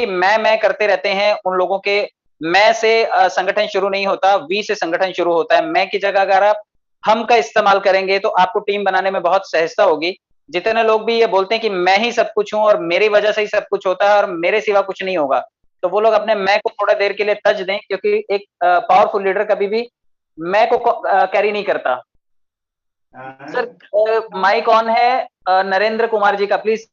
मैं करते रहते हैं उन लोगों के। मैं से संगठन शुरू नहीं होता, वी से संगठन शुरू होता है। मैं की जगह अगर आप हम का इस्तेमाल करेंगे तो आपको टीम बनाने में बहुत सहजता होगी। जितने लोग भी ये बोलते हैं कि मैं ही सब कुछ हूं और मेरी वजह से ही सब कुछ होता है और मेरे सिवा कुछ नहीं होगा, तो वो लोग अपने मैं को थोड़ा देर के लिए तज दें, क्योंकि एक पावरफुल लीडर कभी भी मैं को कैरी नहीं करता। सर माइक ऑन है नरेंद्र कुमार जी का, please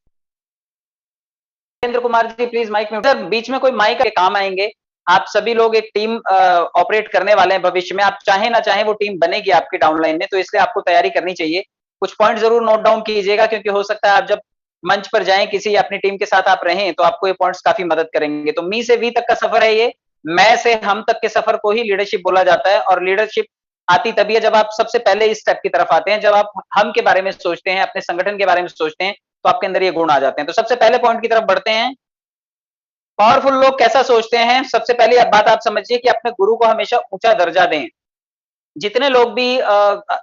Narendra Kumar ji please mike में। सर बीच में कोई माइक के काम आएंगे। आप सभी लोग एक टीम ऑपरेट करने वाले हैं भविष्य में, आप चाहे ना चाहे वो टीम बनेगी आपकी डाउनलाइन में, तो इसलिए आपको तैयारी करनी चाहिए। कुछ पॉइंट जरूर नोट डाउन कीजिएगा, क्योंकि हो सकता है आप जब मंच पर जाएं किसी अपनी टीम के साथ आप रहें तो आपको ये पॉइंट्स काफी मदद करेंगे। तो मी से वी तक का सफर है ये, मैं से हम तक के सफर को ही लीडरशिप बोला जाता है। और लीडरशिप आती तभी है जब आप सबसे पहले इस स्टेप की तरफ आते हैं, जब आप हम के बारे में सोचते हैं, अपने संगठन के बारे में सोचते हैं, तो आपके अंदर ये गुण आ जाते हैं। तो सबसे पहले पॉइंट की तरफ बढ़ते हैं। पावरफुल लोग कैसा सोचते हैं? सबसे पहली बात आप समझिए कि अपने गुरु को हमेशा ऊंचा दर्जा दें। जितने लोग भी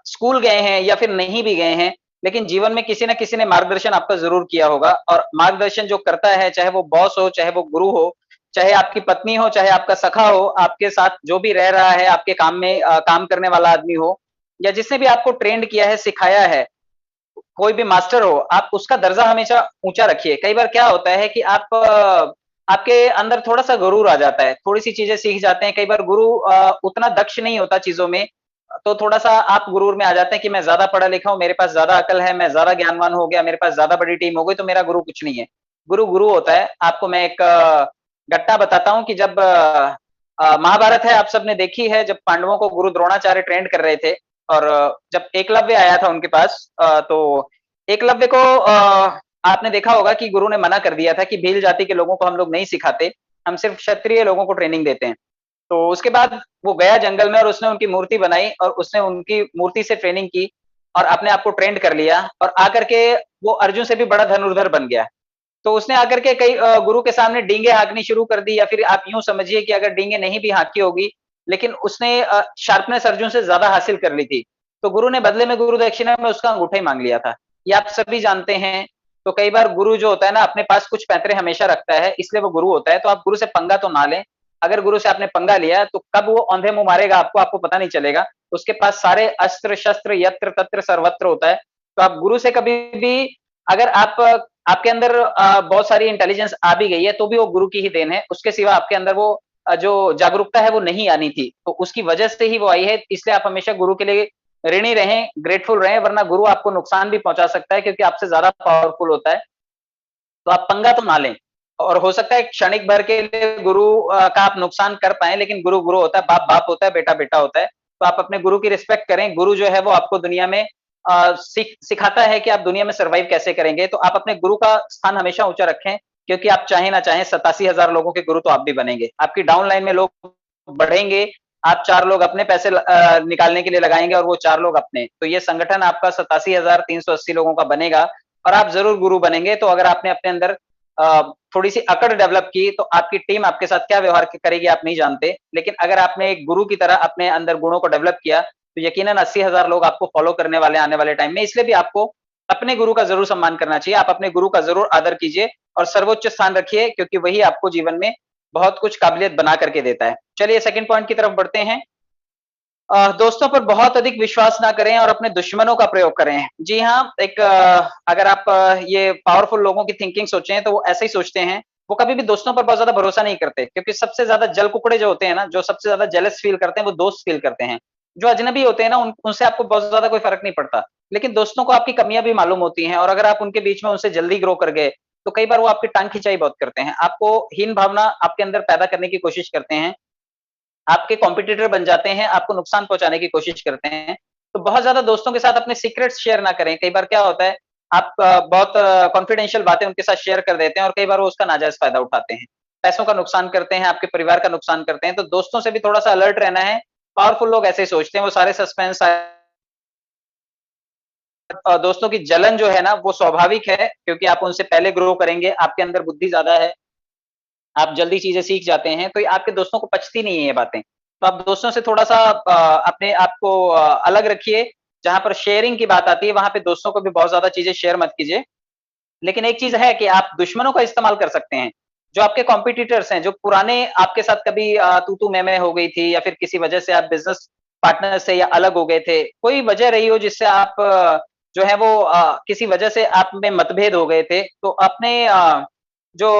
स्कूल गए हैं या फिर नहीं भी गए हैं, लेकिन जीवन में किसी ना किसी ने मार्गदर्शन आपका जरूर किया होगा। और मार्गदर्शन जो करता है, चाहे वो बॉस हो, चाहे वो गुरु हो, चाहे आपकी पत्नी हो, चाहे आपका सखा हो, आपके साथ जो भी रह रहा है, आपके काम में काम करने वाला आदमी हो, या जिसने भी आपको ट्रेंड किया है, सिखाया है, कोई भी मास्टर हो, आप उसका दर्जा हमेशा ऊंचा रखिए। कई बार क्या होता है कि आपके अंदर थोड़ा सा गुरूर आ जाता है, थोड़ी सी चीजें सीख जाते हैं। कई बार गुरु उतना दक्ष नहीं होता चीजों में, तो थोड़ा सा आप गुरूर में आ जाते हैं कि मैं ज्यादा पढ़ा लिखा हूं, मेरे पास ज्यादा अकल है, मैं ज्यादा ज्ञानवान हो गया, मेरे पास ज्यादा बड़ी टीम हो गई, तो मेरा गुरु कुछ नहीं है। गुरु गुरु होता है। आपको मैं एक घटना बताता हूं कि जब महाभारत है, आप सबने देखी है, जब पांडवों को गुरु द्रोणाचार्य ट्रेंड कर रहे थे, और जब एकलव्य आया था उनके पास, तो एकलव्य को आपने देखा होगा कि गुरु ने मना कर दिया था कि भील जाति के लोगों को हम लोग नहीं सिखाते, हम सिर्फ क्षत्रिय लोगों को ट्रेनिंग देते हैं। तो उसके बाद वो गया जंगल में और उसने उनकी मूर्ति बनाई और उसने उनकी मूर्ति से ट्रेनिंग की और अपने आप को ट्रेंड कर लिया, और आकर के वो अर्जुन से भी बड़ा धनुर्धर बन गया। तो उसने आकर के कई गुरु के सामने डींगे हाँकनी शुरू कर दी, या फिर आप यूं समझिए कि अगर डींगे नहीं भी हाँकी होगी, लेकिन उसने शार्पनेस अर्जुन से ज्यादा हासिल कर ली थी। तो गुरु ने बदले में गुरु दक्षिणा में उसका अंगूठा ही मांग लिया था। ये आप सभी जानते हैं। तो कई बार गुरु जो होता है ना, अपने पास कुछ पैंतरे हमेशा रखता है, इसलिए वो गुरु होता है। तो आप गुरु से पंगा तो ना लें। अगर गुरु से आपने पंगा लिया तो कब वो औंधे मुंह मारेगा आपको पता नहीं चलेगा। उसके पास सारे अस्त्र शस्त्र यत्र तत्र सर्वत्र होता है। तो आप गुरु से कभी भी, अगर आपके अंदर बहुत सारी इंटेलिजेंस आ भी गई है, तो भी वो गुरु की ही देन है। उसके सिवा आपके अंदर वो जो जागरूकता है वो नहीं आनी थी, तो उसकी वजह से ही वो आई है। इसलिए आप हमेशा गुरु के लिए ऋणी रहें, ग्रेटफुल रहें, वरना गुरु आपको नुकसान भी पहुंचा सकता है, क्योंकि आपसे ज्यादा पावरफुल होता है। तो आप पंगा तो ना लें। और हो सकता है क्षणिक भर के लिए गुरु का आप नुकसान कर पाए, लेकिन गुरु गुरु होता है, बाप बाप होता है, बेटा बेटा होता है। तो आप अपने गुरु की रिस्पेक्ट करें। गुरु जो है वो आपको दुनिया में सिखाता है कि आप दुनिया में सर्वाइव कैसे करेंगे। तो आप अपने गुरु का स्थान हमेशा ऊंचा रखें, क्योंकि आप चाहे ना चाहे 87,000 लोगों के गुरु तो आप भी बनेंगे। आपकी डाउन लाइन में लोग बढ़ेंगे, आप 4 लोग अपने पैसे निकालने के लिए लगाएंगे और वो 4 लोग अपने। तो ये संगठन आपका 87,380 लोगों का बनेगा और आप जरूर गुरु बनेंगे। तो अगर आपने अपने अंदर थोड़ी सी अकड़ डेवलप की, तो आपकी टीम आपके साथ क्या व्यवहार करेगी आप नहीं जानते। लेकिन अगर आपने एक गुरु की तरह अपने अंदर गुणों को डेवलप किया, तो यकीनन 80,000 लोग आपको फॉलो करने वाले आने वाले टाइम में। इसलिए भी आपको अपने गुरु का जरूर सम्मान करना चाहिए। आप अपने गुरु का जरूर आदर कीजिए और सर्वोच्च स्थान रखिए, क्योंकि वही आपको जीवन में बहुत कुछ काबिलियत बना करके देता है। चलिए सेकंड पॉइंट की तरफ बढ़ते हैं। दोस्तों पर बहुत अधिक विश्वास ना करें और अपने दुश्मनों का प्रयोग करें। जी हाँ, एक अगर आप ये पावरफुल लोगों की थिंकिंग सोचें तो वो ऐसे ही सोचते हैं। वो कभी भी दोस्तों पर बहुत ज्यादा भरोसा नहीं करते, क्योंकि सबसे ज्यादा जल कुकड़े जो होते हैं ना, जो सबसे ज्यादा जेलस फील करते हैं, वो दोस्त फील करते हैं। जो अजनबी होते हैं ना, उनसे आपको बहुत ज्यादा कोई फर्क नहीं पड़ता। लेकिन दोस्तों को आपकी कमियां भी मालूम होती हैं, और अगर आप उनके बीच में उनसे जल्दी ग्रो कर गए, तो कई बार वो आपकी टांग खिंचाई बहुत करते हैं, आपको हीन भावना आपके अंदर पैदा करने की कोशिश करते हैं, आपके कॉम्पिटिटर बन जाते हैं, आपको नुकसान पहुंचाने की कोशिश करते हैं। तो बहुत ज्यादा दोस्तों के साथ अपने सीक्रेट्स शेयर ना करें। कई बार क्या होता है, आप बहुत कॉन्फिडेंशियल बातें उनके साथ शेयर कर देते हैं और कई बार वो उसका नाजायज फायदा उठाते हैं, पैसों का नुकसान करते हैं, आपके परिवार का नुकसान करते हैं। तो दोस्तों से भी थोड़ा सा अलर्ट रहना है। पावरफुल लोग ऐसे ही सोचते हैं, वो सारे सस्पेंस, दोस्तों की जलन जो है ना वो स्वाभाविक है, क्योंकि आप उनसे पहले ग्रो करेंगे, आपके अंदर बुद्धि ज्यादा है, आप जल्दी चीजें सीख जाते हैं, तो आपके दोस्तों को पचती नहीं है ये बातें। तो आप दोस्तों से थोड़ा सा अपने आप को अलग रखिए। जहां पर शेयरिंग की बात आती है, वहां पे दोस्तों को भी बहुत ज्यादा चीजें शेयर मत कीजिए। लेकिन एक चीज है कि आप दुश्मनों का इस्तेमाल कर सकते हैं। जो आपके कॉम्पिटिटर्स हैं, जो पुराने आपके साथ कभी तू-तू मैं-मैं हो गई थी या फिर किसी वजह से आप बिज़नेस पार्टनर से या अलग हो गए थे, कोई वजह रही हो जिससे आप जो है वो किसी वजह से आप में मतभेद हो गए थे, तो अपने जो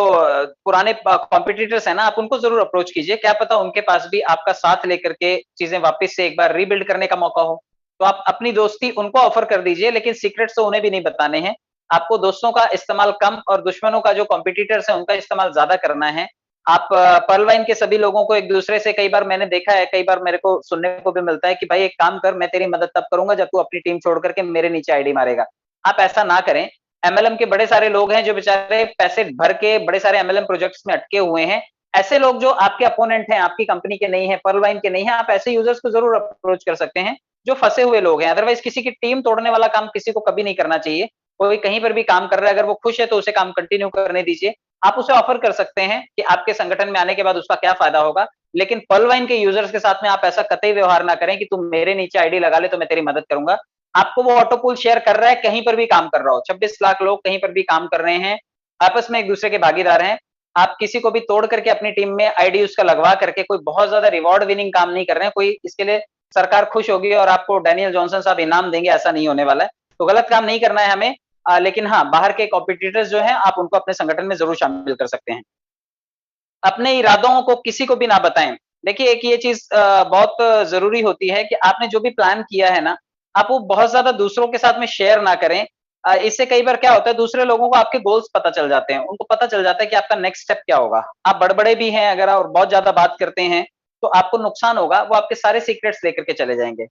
पुराने कॉम्पिटिटर्स हैं ना, आप उनको ज़रूर अप्रोच कीजिए, क्या पता उनके पास भी आपका साथ लेकर के चीज़ें वापस से एक बार रीबिल्ड करने का मौका हो। तो आप अपनी दोस्ती उनको ऑफ़र कर दीजिए, लेकिन सीक्रेट्स तो उन्हें भी नहीं बताने हैं। आपको दोस्तों का इस्तेमाल कम और दुश्मनों का जो कॉम्पिटिटर्स हैं, उनका इस्तेमाल ज़्यादा करना है। आप पर्ल वाइन के सभी लोगों को एक-दूसरे से कई बार मैंने देखा है, कई बार मेरे को सुनने को भी मिलता है कि भाई एक काम कर, मैं तेरी मदद तब करूँगा जब तू अपनी टीम छोड़ कर के मेरे नीचे आईडी मारेगा। आप ऐसा ना करें। एमएलएम के बड़े सारे लोग हैं जो बेचारे पैसे भर के बड़े सारे एमएलएम प्रोजेक्ट्स में अटके हुए हैं। ऐसे लोग जो आपके अपोनेंट हैं, आपकी कंपनी के नहीं हैं, पर्ल वाइन के नहीं हैं, आप ऐसे यूज़र्स को ज़रूर अप्रोच कर सकते हैं, जो फँसे हुए लोग हैं। अदरवाइज़ किसी की टीम तोड़ने वाला काम किसी को कभी नहीं करना चाहिए। कोई कहीं पर भी काम कर रहा है, अगर वो खुश है तो उसे काम कंटिन्यू करने दीजिए। आप उसे ऑफ़र कर सकते हैं कि आपके संगठन में आने के बाद उसका क्या फ़ायदा होगा। लेकिन पर्ल वाइन के यूज़र्स के साथ में आप ऐसा कतई व्यवहार ना करें कि तुम मेरे नीचे आईडी लगा ले तो मैं तेरी मदद करूँगा। आपको वो ऑटो पूल शेयर कर रहा है, कहीं पर भी काम कर रहा हो। 26 लाख लोग कहीं पर भी काम कर रहे हैं, आपस में एक-दूसरे के भागीदार हैं। आप किसी को भी तोड़ करके अपनी टीम में आईडी उसका लगवा करके कोई बहुत ज़्यादा रिवॉर्ड विनिंग काम नहीं कर रहे हैं। कोई इसके लिए सरकार खुश होगी और आपको डैनियल जॉनसन साहब इनाम देंगे, ऐसा नहीं होने वाला है। तो गलत काम नहीं करना है हमें। लेकिन हाँ, बाहर के कॉम्पिटिटर्स जो हैं, आप उनको अपने संगठन में ज़रूर शामिल कर सकते हैं। अपने इरादों को किसी को भी ना बताएँ। देखिए, एक ये चीज़ बहुत ज़रूरी होती है कि आपने जो भी प्लान किया है ना, आप वो बहुत ज़्यादा दूसरों के साथ में शेयर ना करें। इससे कई बार क्या होता है, दूसरे लोगों को आपके गोल्स पता चल जाते हैं। उनको पता चल जाता है कि आपका नेक्स्ट स्टेप क्या होगा। आप बड़बड़े भी हैं अगर और बहुत ज़्यादा बात करते हैं, तो आपको नुकसान होगा, वो आपके सारे सीक्रेट्स लेकर के चले जाएँगे।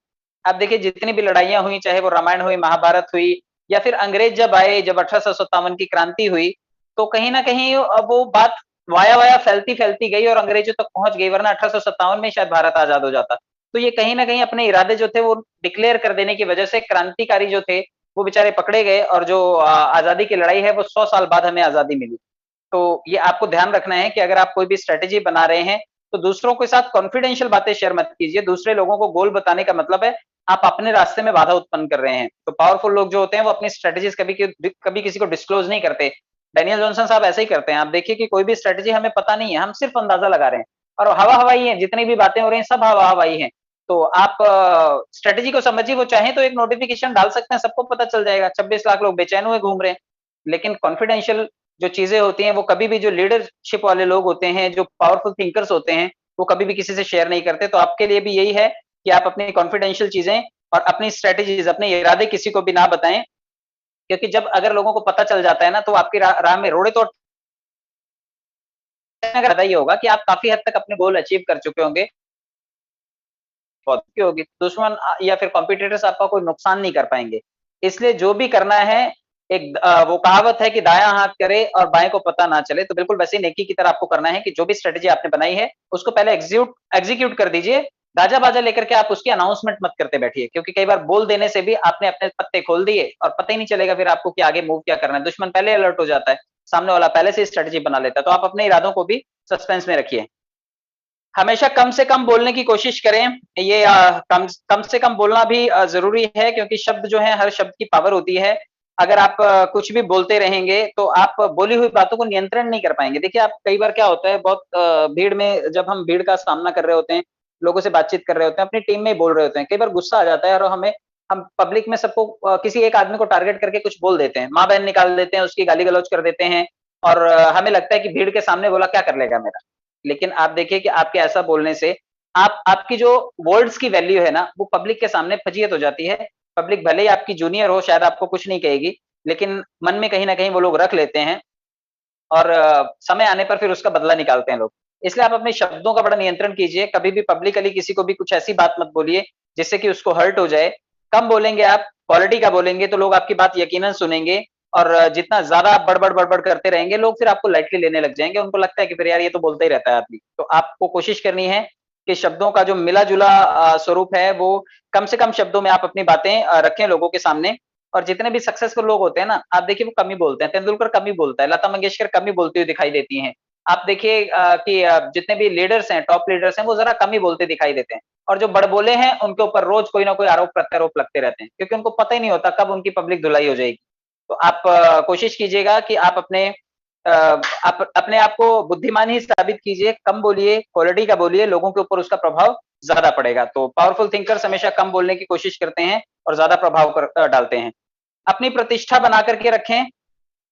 आप देखिए जितनी भी लड़ाइयाँ हुई, चाहे वो रामायण हुई, महाभारत हुई या फिर अंग्रेज जब आए, जब 1857 की क्रांति हुई, तो कहीं न कहीं वो बात वाया-वाया फैलती-फैलती गई और अंग्रेजों तक पहुँच गई, वरना 1857 में शायद भारत आज़ाद हो जाता। तो ये कहीं न कहीं अपने इरादे जो थे वो डिक्लेयर कर देने की वजह से क्रांतिकारी जो थे, वो बेचारे पकड़े गए और जो आज़ादी की लड़ाई है वो 100 साल बाद हमें आज़ादी मिली। तो ये आपको ध्यान रखना है कि अगर आप कोई भी स्ट्रैटेजी बना रहे हैं, तो दूसरों के साथ कॉन्फिडेंशियल बातें शेयर मत कीजिए। दूसरे लोगों को गोल बताने का मतलब है, आप अपने रास्ते में बाधा उत्पन्न कर रहे हैं। तो पावरफुल लोग जो होते हैं, वो अपनी स्ट्रैटेजीज़ कभी किसी को डिस्क्लोज़ नहीं करते। डैनियल जॉनसन साहब ऐसे ही करते हैं। आप देखिए कि कोई भी स्ट्रैटेजी हमें पता नहीं है, हम सिर्फ अंदाज़ा लगा रहे हैं और हवा-हवाई है, जितनी भी बातें हो रही हैं, सब हवा-हवाई हैं। तो आप स्ट्रैटेजी को समझिए, वो चाहें तो एक नोटिफ़िकेशन डाल सकते हैं, सबको पता चल जाएगा। 26 लाख लोग बेचैन हुए घूम रहे हैं। लेकिन कॉन्फिडेंशियल जो चीज़ें होती हैं, वो कभी भी जो लीडरशिप वाले लोग होते हैं, जो पावरफुल थिंकर्स होते हैं, वो कभी भी किसी से शेयर नहीं करते। तो आपके लिए भी यही है कि आप अपनी कॉन्फिडेंशियल चीज़ें और अपनी स्ट्रैटेजीज़, अपने इरादे किसी को भी ना बताएँ, क्योंकि जब अगर लोगों को पता चल जाता है ना, तो आपकी राह में रोड़े तो अगर पता ही होगा कि आप काफ़ी हद तक अपने गोल अचीव कर चुके होंगे। बहुत की होगी, दुश्मन या फिर कॉम्पिटिटर्स आपका कोई नुकसान नहीं कर पाएँगे। इसलिए जो भी करना है, एक वो कहावत है कि दायाँ हाथ करे और बाएँ को पता ना चले, तो बिल्कुल वैसे ही नेकी की तरह आपको करना है कि जो भी स्ट्रैटेजी आपने बनाई है, उसको पहले एग्ज़ीक्यूट कर दीजिए। गाजा-बाजा लेकर के आप उसकी अनाउंसमेंट मत करते बैठिए, क्योंकि कई बार बोल देने से भी आपने अपने पत्ते खोल दिए और पता ही नहीं चलेगा फिर आपको कि आगे मूव क्या करना है। दुश्मन पहले अलर्ट हो जाता है, सामने वाला पहले से स्ट्रैटेजी बना लेता है, तो आप अपने इरादों को भी सस्पेंस में रखिए। हमेशा कम से कम बोलने की कोशिश करें। ये कम कम से कम बोलना भी ज़रूरी है, क्योंकि शब्द जो है, हर शब्द की पावर होती है। अगर आप कुछ भी बोलते रहेंगे, तो आप बोली हुई बातों को नियंत्रण नहीं कर पाएँगे। देखिए, आप कई बार क्या होता है, बहुत भीड़ में जब हम भीड़ का सामना कर रहे होते हैं, लोगों से बातचीत कर रहे होते हैं, अपनी टीम में ही बोल रहे होते हैं। कई बार गुस्सा आ जाता है और हम पब्लिक में सबको किसी एक आदमी को टारगेट करके कुछ बोल देते हैं। माँ-बहन निकाल देते हैं, उसकी गाली-गलौच कर देते हैं और हमें लगता है कि भीड़ के सामने बोला क्या कर लेगा मेरा। लेकिन आप देखिए कि आपके ऐसा बोलने से आपकी जो वर्ड्स की वैल्यू है ना, वो पब्लिक के सामने फजीहत हो जाती है। पब्लिक भले ही आपकी जूनियर हो, शायद आपको कुछ नहीं कहेगी, लेकिन मन में कहीं न कहीं वो लोग रख लेते हैं और समय आने पर फिर उसका बदला निकालते हैं लोग। इसलिए आप अपने शब्दों का बड़ा नियंत्रण कीजिए, कभी भी पब्लिकली किसी को भी कुछ ऐसी बात मत बोलिए, जिससे कि उसको हर्ट हो जाए। कम बोलेंगे आप, क्वालिटी का बोलेंगे, तो लोग आपकी बात यकीनन सुनेंगे और जितना ज़्यादा आप बड़बड़ करते रहेंगे, लोग फिर आपको लाइटली लेने लग जाएँगे। उनको लगता है कि फिर यार ये तो बोलता ही रहता है आदमी। तो आपको कोशिश करनी है कि शब्दों का जो मिला-जुला स्वरूप है, वो कम से कम शब्दों में आप अपनी बातें रखें लोगों के सामने। और जितने भी सक्सेसफुल लोग होते हैं ना, आप देखिए वो कम ही बोलते हैं। तेंदुलकर कम ही बोलता है, लता मंगेशकर कम ही बोलती हुई दिखाई देती हैं। आप देखिए कि जितने भी लीडर्स हैं, टॉप लीडर्स हैं, वो ज़रा कम ही बोलते दिखाई देते हैं। और जो बड़बोले हैं, उनके ऊपर रोज़ कोई ना कोई आरोप-प्रत्यारोप लगते रहते हैं, क्योंकि उनको पता ही नहीं होता कब उनकी पब्लिक धुलाई हो जाएगी। तो आप कोशिश कीजिएगा कि आप अपने आप अपने आप को बुद्धिमान ही साबित कीजिए, कम बोलिए, क्वालिटी का बोलिए, लोगों के ऊपर उसका प्रभाव ज़्यादा पड़ेगा। तो पावरफुल थिंकर्स हमेशा कम बोलने की कोशिश करते हैं और ज़्यादा प्रभाव डालते हैं। अपनी प्रतिष्ठा बना करके रखें।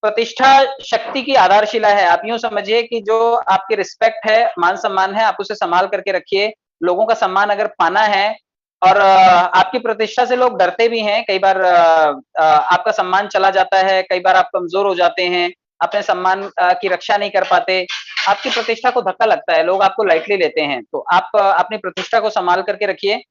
प्रतिष्ठा शक्ति की आधारशिला है। आप यूँ समझिए कि जो आपकी रिस्पेक्ट है, मान-सम्मान है, आप उसे सँभाल करके रखिए। लोगों का सम्मान अगर पाना है और आपकी प्रतिष्ठा से लोग डरते भी हैं, कई बार आपका सम्मान चला जाता है, कई बार आप कमज़ोर हो जाते हैं, अपने सम्मान की रक्षा नहीं कर पाते, आपकी प्रतिष्ठा को धक्का लगता है, लोग आपको लाइटली लेते हैं। तो आप अपनी प्रतिष्ठा को सँभाल करके रखिए।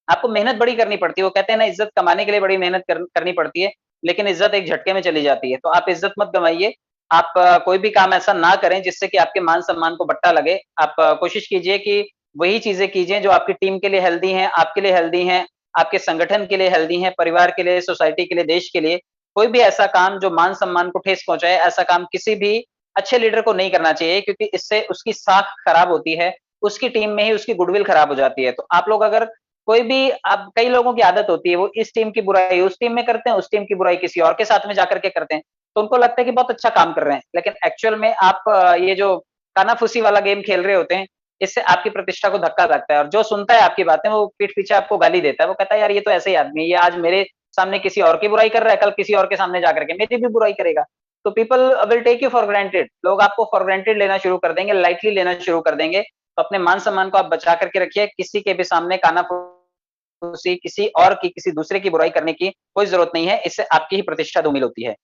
आपको मेहनत बड़ी करनी पड़ती है, वो कहते हैं ना इज़्ज़त कमाने के लिए बड़ी मेहनत करनी पड़ती है, लेकिन इज़्ज़त एक झटके में चली जाती है। तो आप इज़्ज़त मत गँवाइए, आप कोई भी काम ऐसा ना करें जिससे कि आपके मान-सम्मान को बट्टा लगे। आप कोशिश कीजिए कि वही चीज़ें कीजिए जो आपकी टीम के लिए हेल्दी हैं, आपके लिए हेल्दी हैं, आपके संगठन के लिए हेल्दी हैं, परिवार के लिए, सोसाइटी के लिए, देश के लिए। कोई भी ऐसा काम जो मान-सम्मान को ठेस पहुँचाए, ऐसा काम किसी भी अच्छे लीडर को नहीं करना चाहिए क्योंकि इससे उसकी साख खराब होती है, उसकी टीम में ही उसकी गुडविल खराब हो जाती है। तो आप लोग अगर कोई भी अब कई लोगों की आदत होती है, वो इस टीम की बुराई उस टीम में करते हैं, उस टीम की बुराई किसी और के साथ में जाकर के करते हैं। तो उनको लगता है कि बहुत अच्छा काम कर रहे हैं, लेकिन एक्चुअल में आप ये जो काना-फूसी वाला गेम खेल रहे होते हैं, इससे आपकी प्रतिष्ठा को धक्का लगता है और जो सुनता है आपकी बातें, वो पीठ पीछे आपको गाली देता है। वो कहता है, "यार, ये तो ऐसे ही आदमी है, ये आज मेरे सामने किसी और की बुराई कर रहा है, कल किसी और के सामने जाकर के मेरी भी बुराई करेगा।" तो people will take you for granted. लोग आपको फॉर ग्रांटेड लेना शुरू कर देंगे, लाइटली लेना शुरू कर देंगे। तो अपने मान-सम्मान को आप बचा करके रखिए, किसी के भी सामने काना-फूसी किसी और की, किसी दूसरे की बुराई करने की कोई ज़रूरत नहीं है, इससे आपकी ही प्रतिष्ठा धूमिल होती है।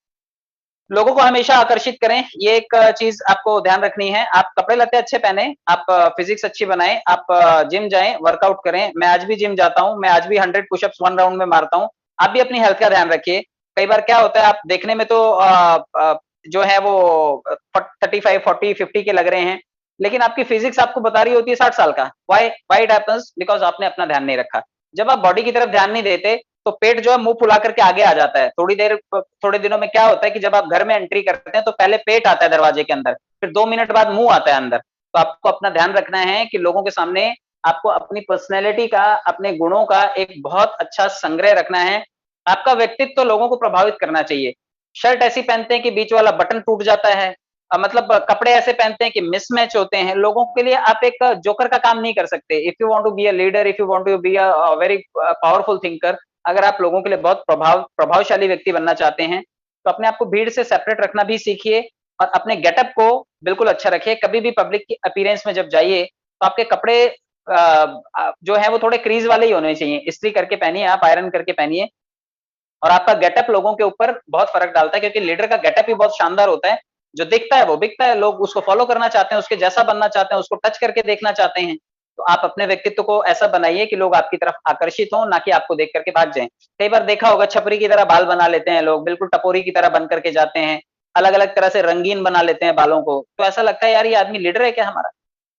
लोगों को हमेशा आकर्षित करें, ये एक चीज़ आपको ध्यान रखनी है। आप कपड़े-लत्ते अच्छे पहनें, आप फिज़िक्स अच्छी बनाएँ, आप जिम जाएँ, वर्कआउट करें। मैं आज भी जिम जाता हूँ, मैं आज भी 100 पुशअप्स 1 राउंड में मारता हूँ। आप भी अपनी हेल्थ का ध्यान रखिए। कई बार क्या होता है, आप देखने में तो जो है वो 35, 40, 50 के लग रहे हैं, लेकिन आपकी फिज़िक्स आपको बता रही होती है 60 साल का। Why it happens? बिकॉज़ आपने अपना ध्यान नहीं रखा। जब आप बॉडी की तरफ ध्यान नहीं देते, तो पेट जो है मुँह फुला करके आगे आ जाता है। थोड़ी दिनों में क्या होता है कि जब आप घर में एंट्री करते हैं तो पहले पेट आता है दरवाजे के अंदर, फिर 2 मिनट बाद मुँह आता है अंदर। तो आपको अपना ध्यान रखना है कि लोगों के सामने आपको अपनी पर्सनैलिटी का, अपने गुणों का एक बहुत अच्छा संग्रह रखना है। आपका व्यक्तित्व तो लोगों को प्रभावित करना चाहिए। शर्ट ऐसी पहनते हैं कि बीच वाला बटन टूट जाता है। मतलब कपड़े ऐसे पहनते हैं कि मिसमैच होते हैं। लोगों के लिए आप एक जोकर का काम नहीं कर सकते। If you want to be a leader, if you want to be a very powerful thinker, अगर आप लोगों के लिए बहुत प्रभावशाली व्यक्ति बनना चाहते हैं, तो अपने आप को भीड़ से सेपरेट रखना भी सीखिए और अपने गेटअप को बिल्कुल अच्छा रखिए। कभी भी पब्लिक की अपीयरेंस में जब जाइए, तो आपके कपड़े जो हैं वो थोड़े क्रीज़ वाले ही होने चाहिए। इस्त्री करके पहनिए आप, आयरन करके पहनिए और आपका गेटअप लोगों के ऊपर बहुत फ़र्क डालता है क्योंकि लीडर का गेटअप ही बहुत शानदार होता है। जो दिखता है वो बिकता है, लोग उसको फ़ॉलो करना चाहते हैं, उसके जैसा बनना चाहते हैं, उसको टच करके देखना चाहते हैं। तो आप अपने व्यक्तित्व को ऐसा बनाइए कि लोग आपकी तरफ आकर्षित हों, ना कि आपको देख कर के भाग जाएँ। कई बार देखा होगा छपरी की तरह बाल बना लेते हैं लोग, बिल्कुल टपोरी की तरह बन करके जाते हैं, अलग-अलग तरह से रंगीन बना लेते हैं बालों को। तो ऐसा लगता है यार ये आदमी लीडर है क्या हमारा?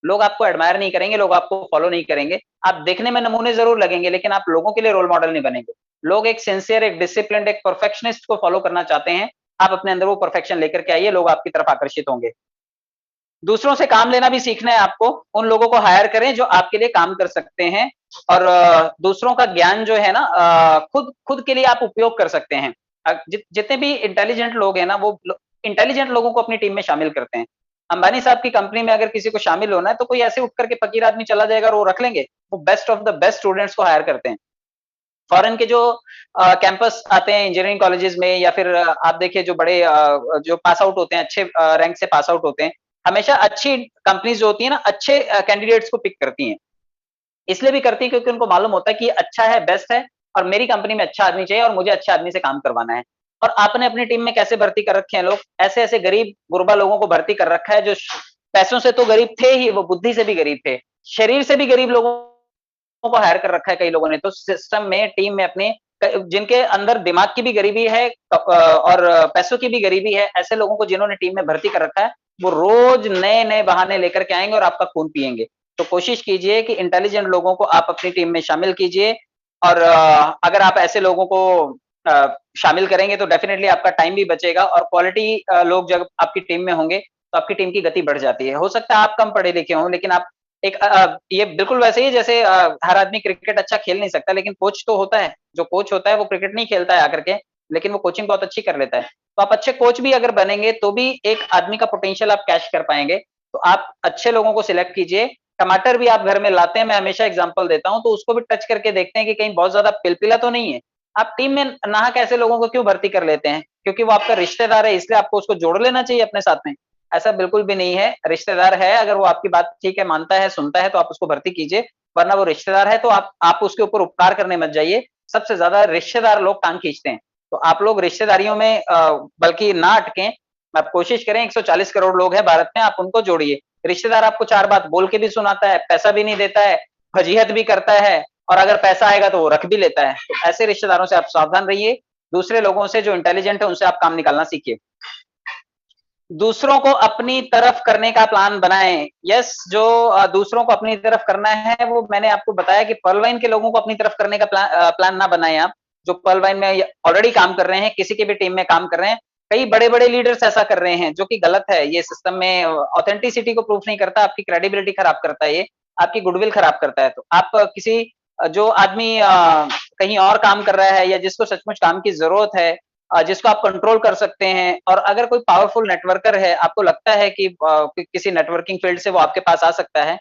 लोग आपको एडमायर नहीं करेंगे, लोग आपको फ़ॉलो नहीं करेंगे। आप देखने में नमूने ज़रूर लगेंगे, लेकिन आप लोगों के लिए रोल मॉडल नहीं बनेंगे। लोग एक सिंसियर, एक डिसिप्लिन्ड, एक परफेक्शनिस्ट को फ़ॉलो करना चाहते हैं। आप अपने अंदर वो परफेक्शन लेकर के आइए, लोग आपकी तरफ आकर्षित होंगे। दूसरों से काम लेना भी सीखना है आपको। उन लोगों को हायर करें जो आपके लिए काम कर सकते हैं और दूसरों का ज्ञान जो है ना खुद खुद के लिए आप उपयोग कर सकते हैं। जितने भी इंटेलिजेंट लोग हैं ना वो इंटेलिजेंट लोगों को अपनी टीम में शामिल करते हैं। अंबानी साहब की कंपनी में अगर किसी को शामिल होना है तो कोई ऐसे उठ करके फ़कीर आदमी चला जाएगा और वो रख लेंगे। वो best of the best students को हायर करते हैं। फॉरेन के जो कैंपस आते हैं इंजीनियरिंग कॉलेजेस में या फिर आप देखिए जो बड़े जो पास आउट होते हैं, अच्छे रैंक से पास आउट होते हैं, हमेशा अच्छी कंपनीज़ जो होती है ना, अच्छे कैंडिडेट्स को पिक करती हैं। इसलिए भी करती है क्योंकि उनको मालूम होता है कि ये अच्छा है, बेस्ट है और मेरी कंपनी में अच्छा आदमी चाहिए और मुझे अच्छे आदमी से काम करवाना है। और आपने अपनी टीम में कैसे भर्ती कर रखे हैं लोग, ऐसे-ऐसे गरीब-गुरबा लोगों को भर्ती कर रखा है जो पैसों से तो गरीब थे ही, वो बुद्धि से भी गरीब थे। शरीर से भी गरीब लोगों को हायर कर रखा है कई लोगों ने तो सिस्टम में, टीम में अपने जिनके अंदर दिमाग की भी गरीबी है और पैसों की भी गरीबी है, ऐसे लोगों को जिन्होंने टीम में भर्ती कर रखा है, वो रोज़ नए-नए बहाने लेकर के आएँगे और आपका खून पिएँगे। तो कोशिश कीजिए कि इंटेलिजेंट लोगों को आप अपनी टीम में शामिल कीजिए और अगर आप ऐसे लोगों को शामिल करेंगे तो डेफिनिटली आपका टाइम भी बचेगा और क्वालिटी लोग जब आपकी टीम में होंगे, तो आपकी टीम की गति बढ़ जाती है। हो सकता है आप कम पढ़े लिखे हों, लेकिन आप एक ये बिल्कुल वैसे ही जैसे हर आदमी क्रिकेट अच्छा खेल नहीं सकता, लेकिन कोच तो होता है। जो कोच होता है वो क्रिकेट नहीं खेलता है आकर के, लेकिन वो कोचिंग बहुत अच्छी कर लेता है। तो आप अच्छे कोच भी अगर बनेंगे तो भी एक आदमी का पोटेंशियल आप कैच कर पाएंगे। तो आप अच्छे लोगों को सिलेक्ट कीजिए। टमाटर भी आप घर में लाते हैं, मैं हमेशा एग्जांपल देता हूं, तो उसको भी टच करके देखते हैं कि कहीं बहुत ज्यादा पिलपिला तो नहीं है। आप टीम में नाहक ऐसे लोगों को क्यों भर्ती कर लेते हैं? क्योंकि वो आपका रिश्तेदार है इसलिए आपको उसको जोड़ लेना चाहिए अपने साथ में। ऐसा बिल्कुल भी नहीं है। रिश्तेदार है, अगर वो आपकी बात ठीक है, मानता है, सुनता है, तो आप उसको भर्ती कीजिए। वरना वो रिश्तेदार है तो आप उसके ऊपर उपकार करने मत जाइए। सबसे ज्यादा रिश्तेदार लोग टांग खींचते हैं। तो आप लोग रिश्तेदारियों में बल्कि ना अटकें। आप कोशिश करें, 140 करोड़ लोग हैं भारत में, आप उनको जोड़िए। रिश्तेदार आपको 4 बात बोल के भी सुनाता है, पैसा भी नहीं देता है, फजीहत भी करता है, और अगर पैसा आएगा तो वो रख भी लेता है। तो ऐसे रिश्तेदारों से आप सावधान रहिए। दूसरे लोगों से जो इंटेलिजेंट है उनसे आप काम निकालना सीखिए। दूसरों को अपनी तरफ करने का प्लान बनाएं। यस, जो दूसरों को अपनी तरफ करना है, वो मैंने आपको बताया कि पर्ल वाइन के लोगों को अपनी तरफ करने का प्लान ना बनाएं आप। जो पर्ल वाइन में ऑलरेडी काम कर रहे हैं, किसी की भी टीम में काम कर रहे हैं, कई बड़े बड़े लीडर्स ऐसा कर रहे हैं, जो कि गलत है। ये सिस्टम में ऑथेंटिसिटी को प्रूफ नहीं करता, आपकी क्रेडिबिलिटी खराब करता है, ये आपकी गुडविल खराब करता है। तो आप किसी जो आदमी कहीं और काम कर रहा है, या जिसको सचमुच काम की जरूरत है, जिसको आप कंट्रोल कर सकते हैं, और अगर कोई पावरफुल नेटवर्कर है, आपको लगता है कि किसी नेटवर्किंग फील्ड से वो आपके पास आ सकता है,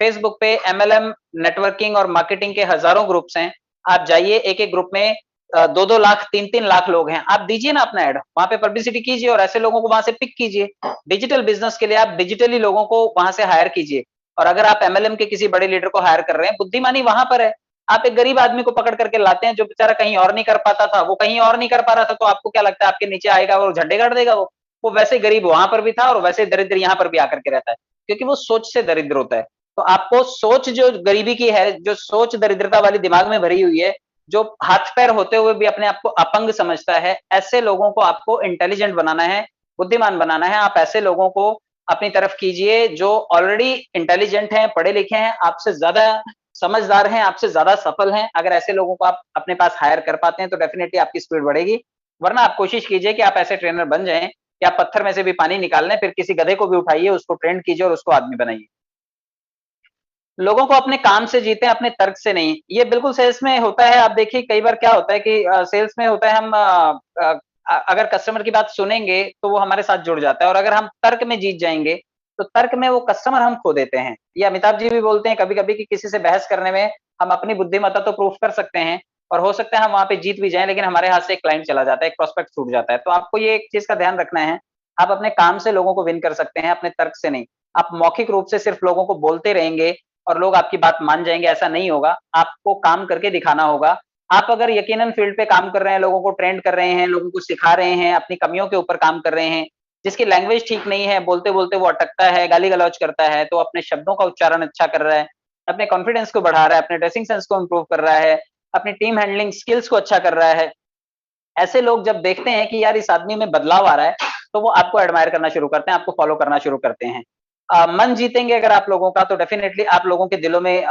फेसबुक पे एमएलएम नेटवर्किंग और मार्केटिंग के हजारों ग्रुप्स हैं। आप जाइए, एक एक ग्रुप में 2-2 लाख 3-3 लाख लोग हैं। आप दीजिए ना अपना ऐड, वहां पे पब्लिसिटी कीजिए और ऐसे लोगों को वहां से पिक कीजिए। डिजिटल बिजनेस के लिए आप डिजिटली लोगों को वहां से हायर कीजिए। और अगर आप एमएलएम के किसी बड़े लीडर को हायर कर रहे हैं, बुद्धिमानी वहां पर है। आप एक गरीब आदमी को पकड़ करके लाते हैं, जो बेचारा कहीं और नहीं कर पाता था, वो कहीं और नहीं कर पा रहा था, तो आपको क्या लगता है आपके नीचे आएगा और झंडे गाड़ देगा? वो वैसे गरीब वहां पर भी था और वैसे दरिद्र यहाँ पर भी आकर के रहता है, क्योंकि वो सोच से दरिद्र होता है। तो आपको सोच जो गरीबी की है, जो सोच दरिद्रता वाली दिमाग में भरी हुई है, जो हाथ पैर होते हुए भी अपने आप को अपंग समझता है, ऐसे लोगों को आपको इंटेलिजेंट बनाना है, बुद्धिमान बनाना है। आप ऐसे लोगों को अपनी तरफ कीजिए जो ऑलरेडी इंटेलिजेंट हैं, पढ़े लिखे हैं, आपसे ज्यादा समझदार हैं, आपसे ज्यादा सफल हैं। अगर ऐसे लोगों को आप अपने पास हायर कर पाते हैं तो डेफिनेटली आपकी स्पीड बढ़ेगी। वरना आप कोशिश कीजिए कि आप ऐसे ट्रेनर बन जाएं कि आप पत्थर में से भी पानी निकाल लें, फिर किसी गधे को भी उठाइए, उसको ट्रेंड कीजिए और उसको आदमी बनाइए। लोगों को अपने काम से जीते, अपने तर्क से नहीं। ये बिल्कुल सेल्स में होता है। आप देखिए कई बार क्या होता है कि सेल्स में होता है, हम अगर कस्टमर की बात सुनेंगे तो वो हमारे साथ जुड़ जाता है, और अगर हम तर्क में जीत जाएंगे तो तर्क में वो कस्टमर हम खो देते हैं। ये अमिताभ जी भी बोलते हैं कभी कभी कि किसी से बहस करने में हम अपनी बुद्धिमत्ता तो प्रूफ कर सकते हैं, और हो सकता है हम वहां पे जीत भी जाएं, लेकिन हमारे हाथ से एक क्लाइंट चला जाता है, एक प्रोस्पेक्ट छूट जाता है। तो आपको ये एक चीज का ध्यान रखना है, आप अपने काम से लोगों को विन कर सकते हैं, अपने तर्क से नहीं। आप मौखिक रूप से सिर्फ लोगों को बोलते रहेंगे और लोग आपकी बात मान जाएंगे, ऐसा नहीं होगा। आपको काम करके दिखाना होगा। आप अगर यकीनन फील्ड पे काम कर रहे हैं, लोगों को ट्रेंड कर रहे हैं, लोगों को सिखा रहे हैं, अपनी कमियों के ऊपर काम कर रहे हैं, जिसकी लैंग्वेज ठीक नहीं है, बोलते बोलते वो अटकता है, गाली गलौज करता है, तो अपने शब्दों का उच्चारण अच्छा कर रहा है, अपने कॉन्फिडेंस को बढ़ा रहा है, अपने ड्रेसिंग सेंस को इंप्रूव कर रहा है, अपनी टीम हैंडलिंग स्किल्स को अच्छा कर रहा है, ऐसे लोग जब देखते हैं कि यार इस आदमी में बदलाव आ रहा है, तो वो आपको एडमायर करना शुरू करते हैं, आपको फॉलो करना शुरू करते हैं। मन जीतेंगे अगर आप लोगों का, तो डेफिनेटली आप लोगों के दिलों में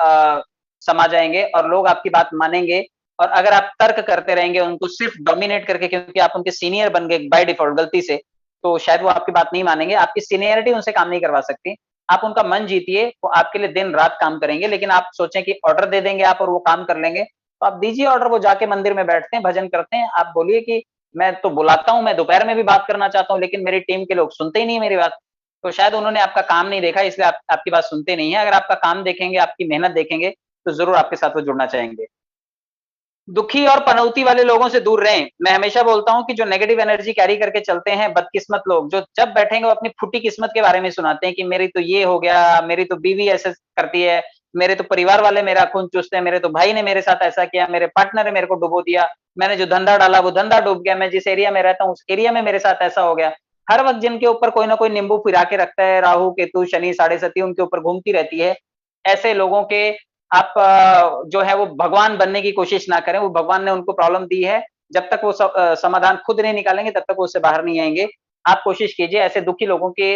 समा जाएंगे और लोग आपकी बात मानेंगे। और अगर आप तर्क करते रहेंगे उनको सिर्फ डोमिनेट करके, क्योंकि आप उनके सीनियर बन गए बाय डिफॉल्ट गलती से, तो शायद वो आपकी बात नहीं मानेंगे। आपकी सीनियरिटी उनसे काम नहीं करवा सकती। आप उनका मन जीतिए, वो आपके लिए दिन रात काम करेंगे। लेकिन आप सोचें कि ऑर्डर दे देंगे आप और वो काम कर लेंगे, तो आप दीजिए ऑर्डर। वो जाके मंदिर में बैठते हैं, भजन करते हैं, आप बोलिए कि मैं तो बुलाता हूँ, मैं दोपहर में भी बात करना चाहता हूँ, लेकिन मेरी टीम के लोग सुनते ही नहीं मेरी बात। तो शायद उन्होंने आपका काम नहीं देखा, इसलिए आपकी बात सुनते नहीं है। अगर आपका काम देखेंगे, आपकी मेहनत देखेंगे, तो जरूर आपके साथ वो जुड़ना चाहेंगे। दुखी और पनौती वाले लोगों से दूर रहें। मैं हमेशा बोलता हूं कि जो नेगेटिव एनर्जी कैरी करके चलते हैं, बदकिस्मत लोग, जो जब बैठेंगे वो अपनी फूटी किस्मत के बारे में सुनाते हैं कि मेरी तो ये हो गया, मेरी तो बीवी ऐसे करती है, मेरे तो परिवार वाले मेरा खून चूसते हैं, मेरे तो भाई ने मेरे साथ ऐसा किया, मेरे पार्टनर ने मेरे को डुबो दिया, मैंने जो धंधा डाला वो धंधा डूब गया, मैं जिस एरिया में रहता हूँ उस एरिया में मेरे साथ ऐसा हो गया। हर वक्त जिनके ऊपर कोई ना कोई नींबू फिरा के रखता है, राहु केतु शनि साढ़े सती उनके ऊपर घूमती रहती है। ऐसे लोगों के आप जो है वो भगवान बनने की कोशिश ना करें। वो भगवान ने उनको प्रॉब्लम दी है, जब तक वो समाधान खुद नहीं निकालेंगे तब तक वो उससे बाहर नहीं आएंगे। आप कोशिश कीजिए ऐसे दुखी लोगों के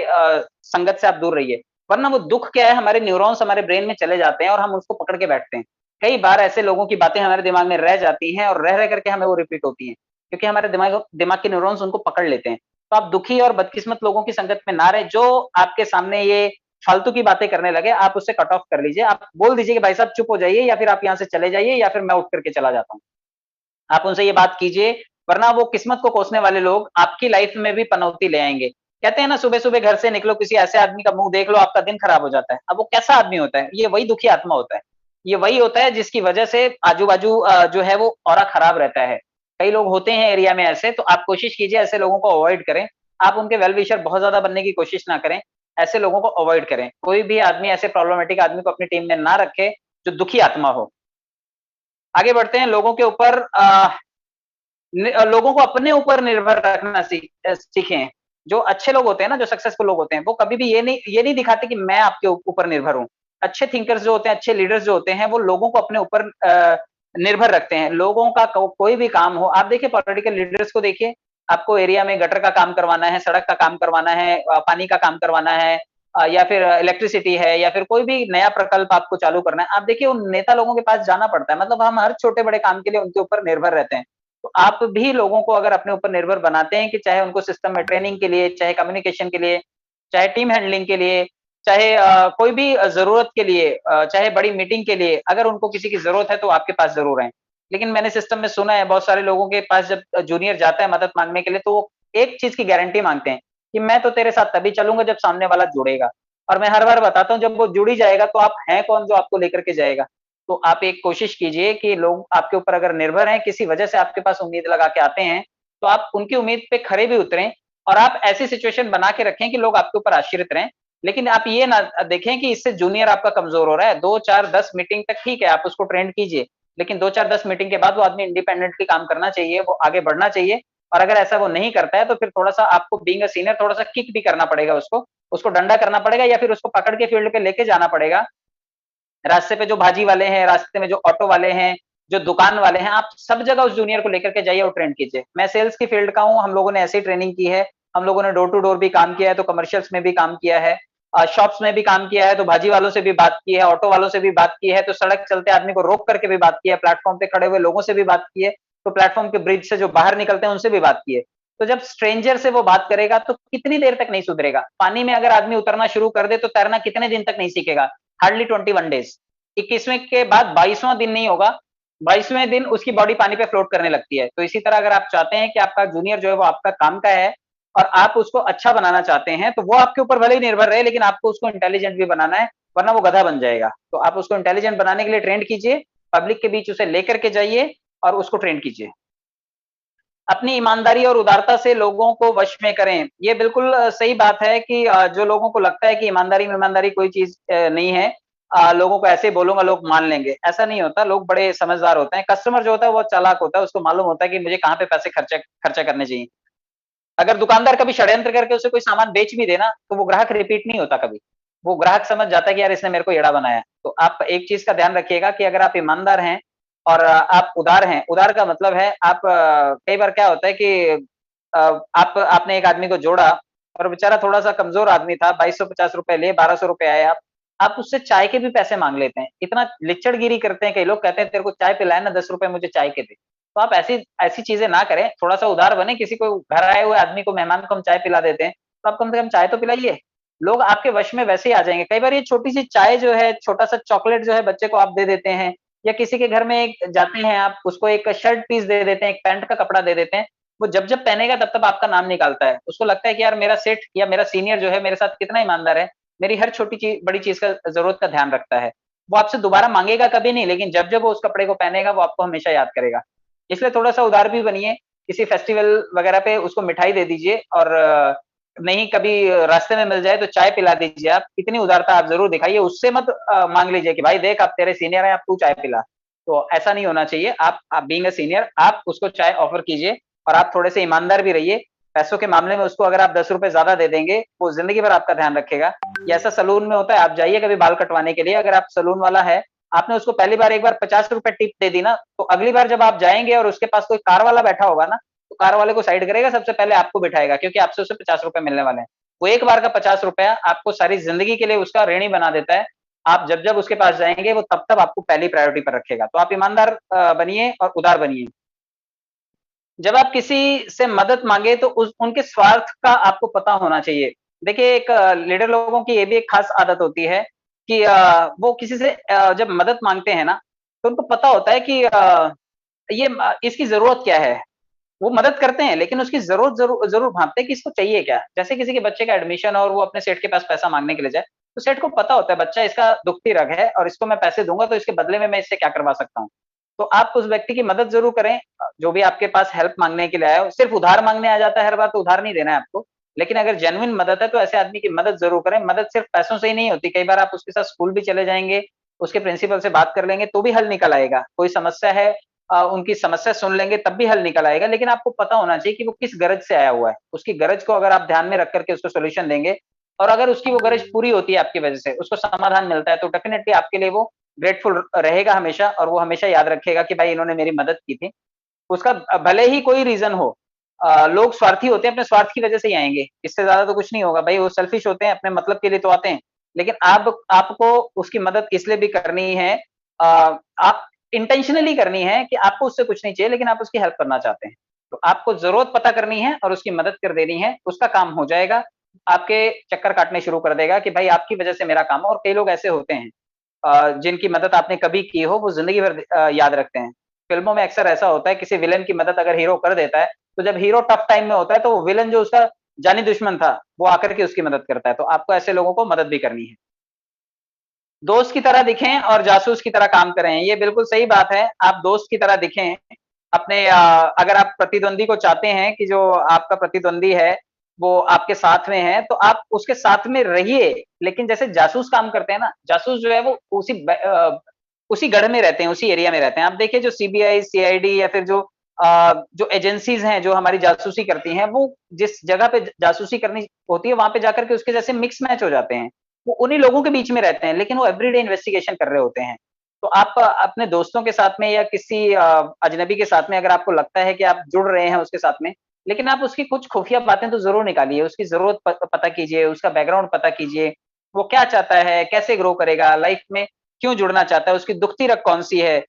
संगत से आप दूर रहिए। वरना वो दुख क्या है, हमारे न्यूरॉन्स हमारे ब्रेन में चले जाते हैं और हम उसको पकड़ के बैठते हैं। कई बार ऐसे लोगों की बातें हमारे दिमाग में रह जाती हैं और रह रह करके हमें वो रिपीट होती हैं, क्योंकि हमारे दिमाग दिमाग के न्यूरॉन्स उनको पकड़ लेते हैं। तो आप दुखी और बदकिस्मत लोगों की संगत में ना रहे। जो आपके सामने ये फालतू की बातें करने लगे, आप उससे कट ऑफ कर लीजिए। आप बोल दीजिए कि भाई साहब चुप हो जाइए, या फिर आप यहाँ से चले जाइए, या फिर मैं उठ करके चला जाता हूँ। आप उनसे ये बात कीजिए, वरना वो किस्मत को कोसने वाले लोग आपकी लाइफ में भी पनौती ले आएंगे। कहते हैं ना, सुबह सुबह घर से निकलो, किसी ऐसे आदमी का मुंह देख लो, आपका दिन खराब हो जाता है। अब वो कैसा आदमी होता है? ये वही दुखी आत्मा होता है। ये वही होता है जिसकी वजह से आजू बाजू जो है वो ऑरा खराब रहता है। कई लोग होते हैं एरिया में ऐसे, तो आप कोशिश कीजिए ऐसे लोगों को अवॉइड करें। आप उनके वेल विशर बहुत ज्यादा बनने की कोशिश ना करें, ऐसे लोगों को अवॉइड करें। कोई भी आदमी ऐसे प्रॉब्लमेटिक आदमी को अपनी टीम में ना रखे जो दुखी आत्मा हो। आगे बढ़ते हैं। लोगों के ऊपर लोगों को अपने ऊपर निर्भर रखना सीखें। जो अच्छे लोग होते हैं ना, जो सक्सेसफुल लोग होते हैं, वो कभी भी ये नहीं दिखाते कि मैं आपके ऊपर निर्भर हूं। अच्छे थिंकर्स जो होते हैं, अच्छे लीडर्स जो होते हैं, वो लोगों को अपने ऊपर निर्भर रखते हैं। लोगों का कोई भी काम हो, आप देखिए पॉलिटिकल लीडर्स को देखिए, आपको एरिया में गटर का काम करवाना है, सड़क का काम करवाना है, पानी का काम करवाना है, या फिर इलेक्ट्रिसिटी है, या फिर कोई भी नया प्रकल्प आपको चालू करना है, आप देखिए उन नेता लोगों के पास जाना पड़ता है। मतलब हम हर छोटे बड़े काम के लिए उनके ऊपर निर्भर रहते हैं। तो आप भी लोगों को अगर अपने ऊपर निर्भर बनाते हैं कि चाहे उनको सिस्टम में ट्रेनिंग के लिए, चाहे कम्युनिकेशन के लिए, चाहे टीम हैंडलिंग के लिए, चाहे कोई भी जरूरत के लिए, चाहे बड़ी मीटिंग के लिए, अगर उनको किसी की जरूरत है तो आपके पास जरूर है। लेकिन मैंने सिस्टम में सुना है बहुत सारे लोगों के पास जब जूनियर जाता है मदद मांगने के लिए, तो वो एक चीज की गारंटी मांगते हैं कि मैं तो तेरे साथ तभी चलूंगा जब सामने वाला जुड़ेगा। और मैं हर बार बताता हूँ, जब वो जुड़ ही जाएगा तो आप हैं कौन जो आपको लेकर के जाएगा? तो आप एक कोशिश कीजिए कि लोग आपके ऊपर अगर निर्भर हैं, किसी वजह से आपके पास उम्मीद लगा के आते हैं, तो आप उनकी उम्मीद पे खरे भी उतरें। और आप ऐसी सिचुएशन बना के रखें कि लोग आपके ऊपर आश्रित रहें। लेकिन आप ये ना देखें कि इससे जूनियर आपका कमजोर हो रहा है। 2 4 10 मीटिंग तक ठीक है, आप उसको ट्रेंड कीजिए, लेकिन 2 4 10 मीटिंग के बाद वो आदमी इंडिपेंडेंटली काम करना चाहिए, वो आगे बढ़ना चाहिए। और अगर ऐसा वो नहीं करता है तो फिर थोड़ा सा आपको बीइंग अ सीनियर थोड़ा सा किक भी करना पड़ेगा उसको, उसको डंडा करना पड़ेगा, या फिर उसको पकड़ के फील्ड पे लेके जाना पड़ेगा। रास्ते पे जो भाजी वाले हैं, रास्ते में जो ऑटो वाले हैं, जो दुकान वाले हैं, आप सब जगह उस जूनियर को लेकर के जाइए और ट्रेंड कीजिए। मैं सेल्स की फील्ड का हूँ, हम लोगों ने ऐसी ट्रेनिंग की है। हम लोगों ने डोर टू डोर भी काम किया है, तो कमर्शियल्स में भी काम किया है, शॉप्स में भी काम किया है, तो भाजी वालों से भी बात की है, ऑटो वालों से भी बात की है, तो सड़क चलते आदमी को रोक करके भी बात की है, प्लेटफॉर्म पे खड़े हुए लोगों से भी बात की है, तो प्लेटफॉर्म के ब्रिज से जो बाहर निकलते हैं उनसे भी बात की है। तो जब स्ट्रेंजर से वो बात करेगा तो कितनी देर तक नहीं सुधरेगा? पानी में अगर आदमी उतरना शुरू कर दे तो तैरना कितने दिन तक नहीं सीखेगा? Hardly 21 days. 21वें के बाद 22वां दिन नहीं होगा, 22वें दिन उसकी बॉडी पानी पे फ्लोट करने लगती है। तो इसी तरह अगर आप चाहते हैं कि आपका जूनियर जो है वो आपका काम का है और आप उसको अच्छा बनाना चाहते हैं, तो वो आपके ऊपर भले ही निर्भर रहे, लेकिन आपको उसको इंटेलिजेंट भी बनाना है, वरना वो गधा बन जाएगा। तो आप उसको इंटेलिजेंट बनाने के लिए ट्रेंड कीजिए, पब्लिक के बीच उसे लेकर के जाइए और उसको ट्रेंड कीजिए। अपनी ईमानदारी और उदारता से लोगों को वश में करें। ये बिल्कुल सही बात है कि जो लोगों को लगता है कि ईमानदारी कोई चीज नहीं है, लोगों को ऐसे बोलूंगा लोग मान लेंगे, ऐसा नहीं होता। लोग बड़े समझदार होते हैं। कस्टमर जो होता है वो चालाक होता है, उसको मालूम होता है कि मुझे कहाँ पे पैसे खर्चा खर्चा करने चाहिए। अगर दुकानदार कभी षड्यंत्र करके उसे कोई सामान बेच भी देना, तो वो ग्राहक रिपीट नहीं होता कभी। वो ग्राहक समझ जाता है कि यार इसने मेरे को एड़ा बनाया। तो आप एक चीज का ध्यान रखिएगा कि अगर आप ईमानदार हैं और आप उदार हैं, उदार का मतलब है आप कई बार क्या होता है कि आप आपने एक आदमी को जोड़ा और बेचारा थोड़ा सा कमजोर आदमी था, 2250 रुपए लिए, 1200 रुपए आए, आप उससे चाय के भी पैसे मांग लेते हैं। इतना लिच्चड़गिरी करते हैं कई लोग, कहते हैं तेरे को चाय पिलाए ना, 10 रुपए मुझे चाय के दे। तो आप ऐसी ऐसी चीजें ना करें, थोड़ा सा उदार बने। किसी को घर आए हुए आदमी को, मेहमान को हम चाय पिला देते हैं, तो आप कम से कम चाय तो पिलाइए। लोग आपके वश में वैसे ही आ जाएंगे। कई बार ये छोटी सी चाय जो है, छोटा सा चॉकलेट जो है बच्चे को आप दे देते हैं, या किसी के घर में एक जाते हैं आप उसको एक शर्ट पीस दे देते हैं, एक पैंट का कपड़ा दे देते हैं, वो जब जब पहनेगा तब तब आपका नाम निकालता है। उसको लगता है कि यार मेरा सेठ या मेरा सीनियर जो है मेरे साथ कितना ईमानदार है, मेरी हर छोटी चीज बड़ी चीज का जरूरत का ध्यान रखता है। वो आपसे दोबारा मांगेगा कभी नहीं, लेकिन जब जब वो उस कपड़े को पहनेगा वो आपको हमेशा याद करेगा। इसलिए थोड़ा सा उदार भी बनिए। किसी फेस्टिवल वगैरह पे उसको मिठाई दे दीजिए, और नहीं कभी रास्ते में मिल जाए तो चाय पिला दीजिए। आप इतनी उदारता आप जरूर दिखाइए, उससे मत मांग लीजिए कि भाई देख आप तेरे सीनियर हैं, आप तू चाय पिला। तो ऐसा नहीं होना चाहिए। आप बीइंग अ सीनियर आप उसको चाय ऑफर कीजिए, और आप थोड़े से ईमानदार भी रहिए। पैसों के मामले में उसको अगर आप 10 रुपए ज्यादा दे देंगे, वो जिंदगी भर आपका ध्यान रखेगा। ये ऐसा सलून में होता है, आप जाइए कभी बाल कटवाने के लिए, अगर आप सलून वाला है, आपने उसको पहली बार एक बार 50 रुपए टिप दे दी ना, तो अगली बार जब आप जाएंगे और उसके पास कोई कार वाला बैठा होगा ना, तो कार वाले को साइड करेगा, सबसे पहले आपको बिठाएगा, क्योंकि आपसे उसे 50 रुपए मिलने वाले हैं। वो एक बार का 50 रुपया आपको सारी जिंदगी के लिए उसका ऋणी बना देता है। आप जब जब उसके पास जाएंगे वो तब तब आपको पहली प्रायोरिटी पर रखेगा। तो आप ईमानदार बनिए और उदार बनिए। जब आप किसी से मदद मांगे तो उनके स्वार्थ का आपको पता होना चाहिए। देखिए एक लीडर लोगों की ये भी एक खास आदत होती है कि वो किसी से जब मदद मांगते हैं ना, तो उनको पता होता है कि इसकी जरूरत क्या है। वो मदद करते हैं, लेकिन उसकी ज़रूरत ज़रूर भाँपते हैं कि इसको चाहिए क्या? जैसे किसी के बच्चे का एडमिशन और वो अपने सेठ के पास पैसा माँगने के लिए जाए, तो सेठ को पता होता है बच्चा इसका दुखती रग है और इसको मैं पैसे दूँगा तो इसके बदले में मैं इससे क्या करवा सकता हूँ। तो आप उस व्यक्ति की मदद ज़रूर करें, जो भी आपके पास हेल्प माँगने के लिए आया हो, सिर्फ उधार माँगने आ जाता है हर बार तो उधार नहीं देना है आपको। लेकिन अगर जेन्युइन मदद है तो ऐसे आदमी की मदद ज़रूर करें, मदद सिर्फ पैसों से ही नहीं होती, कई बार आप उसके साथ स्कूल भी चले जाएँगे, उसके प्रिंसिपल से बात कर लेंगे तो भी हल निकल आएगा। कोई समस्या है उनकी समस्या सुन लेंगे तब भी हल निकल आएगा, लेकिन आपको पता होना चाहिए कि वो किस गरज से आया हुआ है। उसकी गरज को अगर आप ध्यान में रख कर के उसको सॉल्यूशन देंगे और अगर उसकी वो गरज पूरी होती है आपकी वजह से, उसको समाधान मिलता है तो डेफिनिटली आपके लिए वो ग्रेटफुल रहेगा हमेशा और वो हमेशा याद रखेगा कि भाई इन्होंने मेरी मदद की थी। उसका भले ही कोई रीज़न हो, लोग स्वार्थी होते हैं, अपने स्वार्थ की वजह से ही आएँगे, इससे ज़्यादा तो कुछ नहीं होगा। भाई वो सेल्फिश होते हैं, अपने मतलब के लिए तो आते हैं, लेकिन आपको उसकी मदद इसलिए भी करनी है आप इंटेंशनली करनी है कि आपको उससे कुछ नहीं चाहिए, लेकिन आप उसकी हेल्प करना चाहते हैं। तो आपको ज़रूरत पता करनी है और उसकी मदद कर देनी है, उसका काम हो जाएगा। आपके चक्कर काटने शुरू कर देगा कि भाई आपकी वजह से मेरा काम हो और कई लोग ऐसे होते हैं जिनकी मदद आपने कभी की हो, वो ज़िंदगी भर याद रखते हैं। फ़िल्मों में अक्सर ऐसा होता है, किसी विलेन की मदद अगर हीरो कर देता है, तो जब हीरो टफ टाइम में होता है, तो वो विलेन जो उसका जानी दुश्मन था, वो आकर के उसकी मदद करता है। तो आपको ऐसे लोगों को मदद भी करनी है। दोस्त की तरह दिखें और जासूस की तरह काम करें, ये बिल्कुल सही बात है। आप दोस्त की तरह दिखें, अपने अगर आप प्रतिद्वंदी को चाहते हैं कि जो आपका प्रतिद्वंदी है, वो आपके साथ में है, तो आप उसके साथ में रहिए, लेकिन जैसे जासूस काम करते हैं ना, जासूस जो है वो उसी गढ़ में रहते हैं, उसी एरिया में रहते हैं। आप देखिए जो सीबीआई, सीआईडी या फिर जो एजेंसीज़ हैं, जो हमारी जासूसी करती हैं, वो जिस जगह पे जासूसी करनी होती है, वहाँ पे जाकर के उसके जैसे मिक्स मैच हो जाते हैं। वो उन्हीं लोगों के बीच में रहते हैं, लेकिन वो एवरीडे इन्वेस्टिगेशन कर रहे होते हैं। तो आप अपने दोस्तों के साथ में या किसी अजनबी के साथ में अगर आपको लगता है कि आप जुड़ रहे हैं उसके साथ में, लेकिन आप उसकी कुछ खुफिया बातें तो ज़रूर निकालिए, उसकी ज़रूरत पता कीजिए, उसका बैकग्राउंड पता कीजिए, वो क्या चाहता है, कैसे ग्रो करेगा, लाइफ में क्यों जुड़ना चाहता है, उसकी दुखती रग कौन-सी है,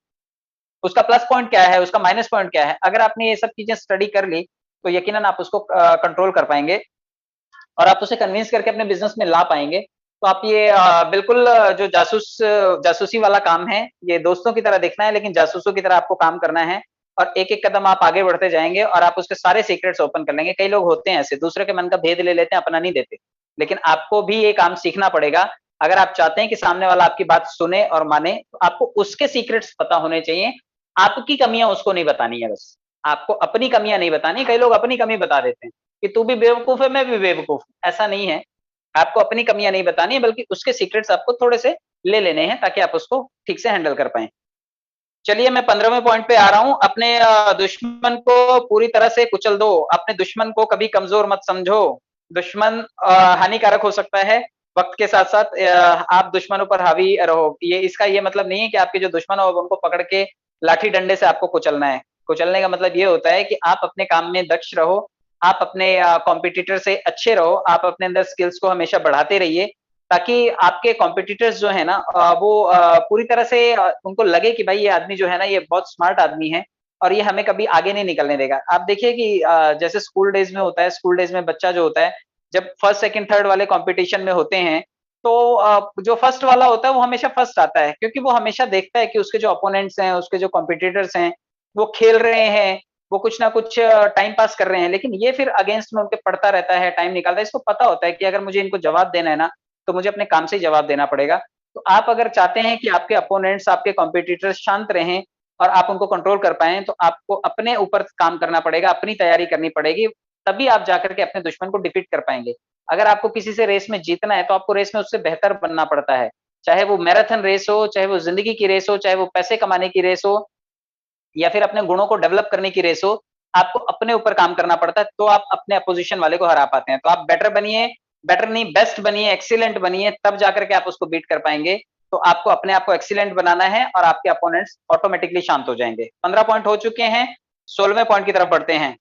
उसका प्लस पॉइंट क्या है, उसका माइनस पॉइंट क्या है। अगर आपने ये सब चीज़ें स्टडी कर ली, तो यकीनन आप उसको कंट्रोल कर पाएँगे और आप उसे कन्विंस करके अपने बिज़नेस में ला पाएँगे। तो आप ये बिल्कुल जो जासूसी वाला काम है, ये दोस्तों की तरह दिखना है लेकिन जासूसों की तरह आपको काम करना है और एक-एक कदम आप आगे बढ़ते जाएँगे और आप उसके सारे सीक्रेट्स ओपन कर लेंगे। कई लोग होते हैं ऐसे, दूसरे के मन का भेद ले लेते हैं, अपना नहीं देते। लेकिन आपको भी ये काम सीखना पड़ेगा। अगर आप चाहते हैं कि सामने वाला आपकी बात सुने और माने, तो आपको उसके सीक्रेट्स पता होने चाहिए। आपकी कमियाँ उसको नहीं बतानी है बस। आपको अपनी कमियाँ नहीं बतानी। कई लोग अपनी कमी बता देते हैं कि तू भी बेवकूफ़ है, मैं भी बेवकूफ़ हूँ। ऐसा नहीं है। आपको अपनी कमियाँ नहीं बतानी है बल्कि उसके सीक्रेट्स आपको थोड़े से ले लेने हैं ताकि आप उसको ठीक से हैंडल कर पाएँ। चलिए मैं 15वें पॉइंट पे आ रहा हूँ, अपने दुश्मन को पूरी तरह से कुचल दो, अपने दुश्मन को कभी कमज़ोर मत समझो। दुश्मन हानिकारक हो सकता है, वक़्त के साथ-साथ आप दुश्मनों पर हावी रहो। ये इसका ये मतलब नहीं है कि आपके जो दुश्मन हो उनको पकड़ के लाठी डंडे से आपको कुचलना है। कुचलने का मतलब ये होता है कि आप अपने काम में दक्ष रहो, आप अपने कॉम्पिटिटर से अच्छे रहो, आप अपने अंदर स्किल्स को हमेशा बढ़ाते रहिए, ताकि आपके कॉम्पिटिटर्स जो है ना वो पूरी तरह से उनको लगे कि भाई ये आदमी जो है ना ये बहुत स्मार्ट आदमी है और ये हमें कभी आगे नहीं निकलने देगा। आप देखिए कि जैसे स्कूल डेज़ में होता है, स्कूल डेज़ में बच्चा जो होता है, जब फर्स्ट, सेकंड, थर्ड वाले कॉम्पिटिशन में होते हैं, तो जो फर्स्ट वाला होता है वो हमेशा फर्स्ट आता है क्योंकि वो हमेशा देखता है कि उसके जो अपोनेंट्स हैं, उसके जो कॉम्पिटिटर्स हैं, वो खेल रहे हैं, वो कुछ ना कुछ टाइम पास कर रहे हैं, लेकिन ये फिर अगेंस्ट में उनके पढ़ता रहता है, टाइम निकालता है। इसको पता होता है कि अगर मुझे इनको जवाब देना है ना, तो मुझे अपने काम से ही जवाब देना पड़ेगा। तो आप अगर चाहते हैं कि आपके अपोनेंट्स, आपके कॉम्पिटिटर्स शांत रहें और आप उनको कंट्रोल कर पाएँ, तो आपको अपने ऊपर काम करना पड़ेगा, अपनी तैयारी करनी पड़ेगी, तभी आप जाकर के अपने दुश्मन को डिफीट कर पाएँगे। अगर आपको किसी से रेस में जीतना है, तो आपको रेस में उससे बेहतर बनना पड़ता है। चाहे वो मैराथन रेस हो, चाहे वो ज़िंदगी की रेस हो, चाहे वो पैसे कमाने की रेस हो या फिर अपने गुणों को डेवलप करने की रेस हो, आपको अपने ऊपर काम करना पड़ता है, तो आप अपने अपोज़िशन वाले को हरा पाते हैं। तो आप बेटर बनिए, बेटर नहीं बेस्ट बनिए, एक्सीलेंट बनिए, तब जाकर के आप उसको बीट कर पाएँगे। तो आपको अपने आप को एक्सीलेंट बनाना है और आपके अपोनेंट्स ऑटोमैटिकली शांत हो जाएँगे। 15 पॉइंट हो चुके हैं, 16वें पॉइंट की तरफ बढ़ते हैं।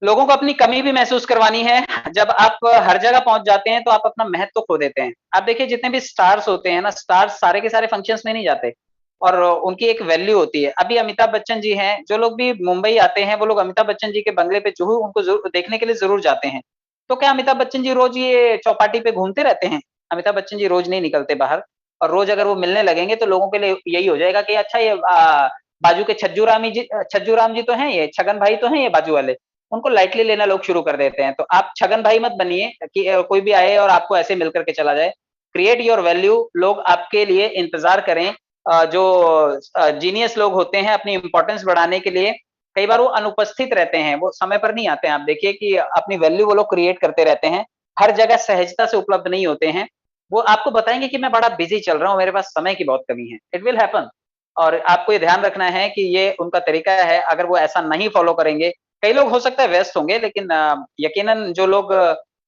लोगों को अपनी कमी भी महसूस करवानी है। जब आप हर जगह पहुँच जाते हैं, तो आप अपना महत्व खो देते हैं। आप देखिए जितने भी स्टार्स होते हैं ना, स्टार्स सारे के सारे फंक्शंस में नहीं जाते और उनकी एक वैल्यू होती है। अभी अमिताभ बच्चन जी हैं, जो लोग भी मुंबई आते हैं, वो लोग अमिताभ बच्चन जी के बंगले पे ज़रूर उनको ज़रूर देखने के लिए ज़रूर जाते हैं। तो क्या अमिताभ बच्चन जी रोज़ ये चौपाटी पे घूमते रहते हैं? अमिताभ बच्चन जी रोज़ नहीं निकलते बाहर और रोज़ अगर वो मिलने लगेंगे, तो लोगों के लिए यही हो जाएगा कि अच्छा ये बाजू के छज्जू राम जी तो हैं, ये छगन भाई तो हैं ये बाजू वाले, उनको लाइटली लेना लोग शुरू कर देते हैं। तो आप छगन भाई मत बनिए कि कोई भी आए और आपको ऐसे मिल करके चला जाए। क्रिएट योर वैल्यू, लोग आपके लिए इंतजार करें। जो जीनियस लोग होते हैं अपनी इंपॉर्टेंस बढ़ाने के लिए कई बार वो अनुपस्थित रहते हैं, वो समय पर नहीं आते हैं। आप देखिए कि अपनी वैल्यू वो लोग क्रिएट करते रहते हैं, हर जगह सहजता से उपलब्ध नहीं होते हैं। वो आपको बताएंगे कि मैं बड़ा बिजी चल रहा हूँ, मेरे पास समय की बहुत कमी है। It will happen. और आपको ये ध्यान रखना है कि ये उनका तरीका है, अगर वो ऐसा नहीं फॉलो करेंगे, कई लोग हो सकता है व्यस्त होंगे, लेकिन यकीनन जो लोग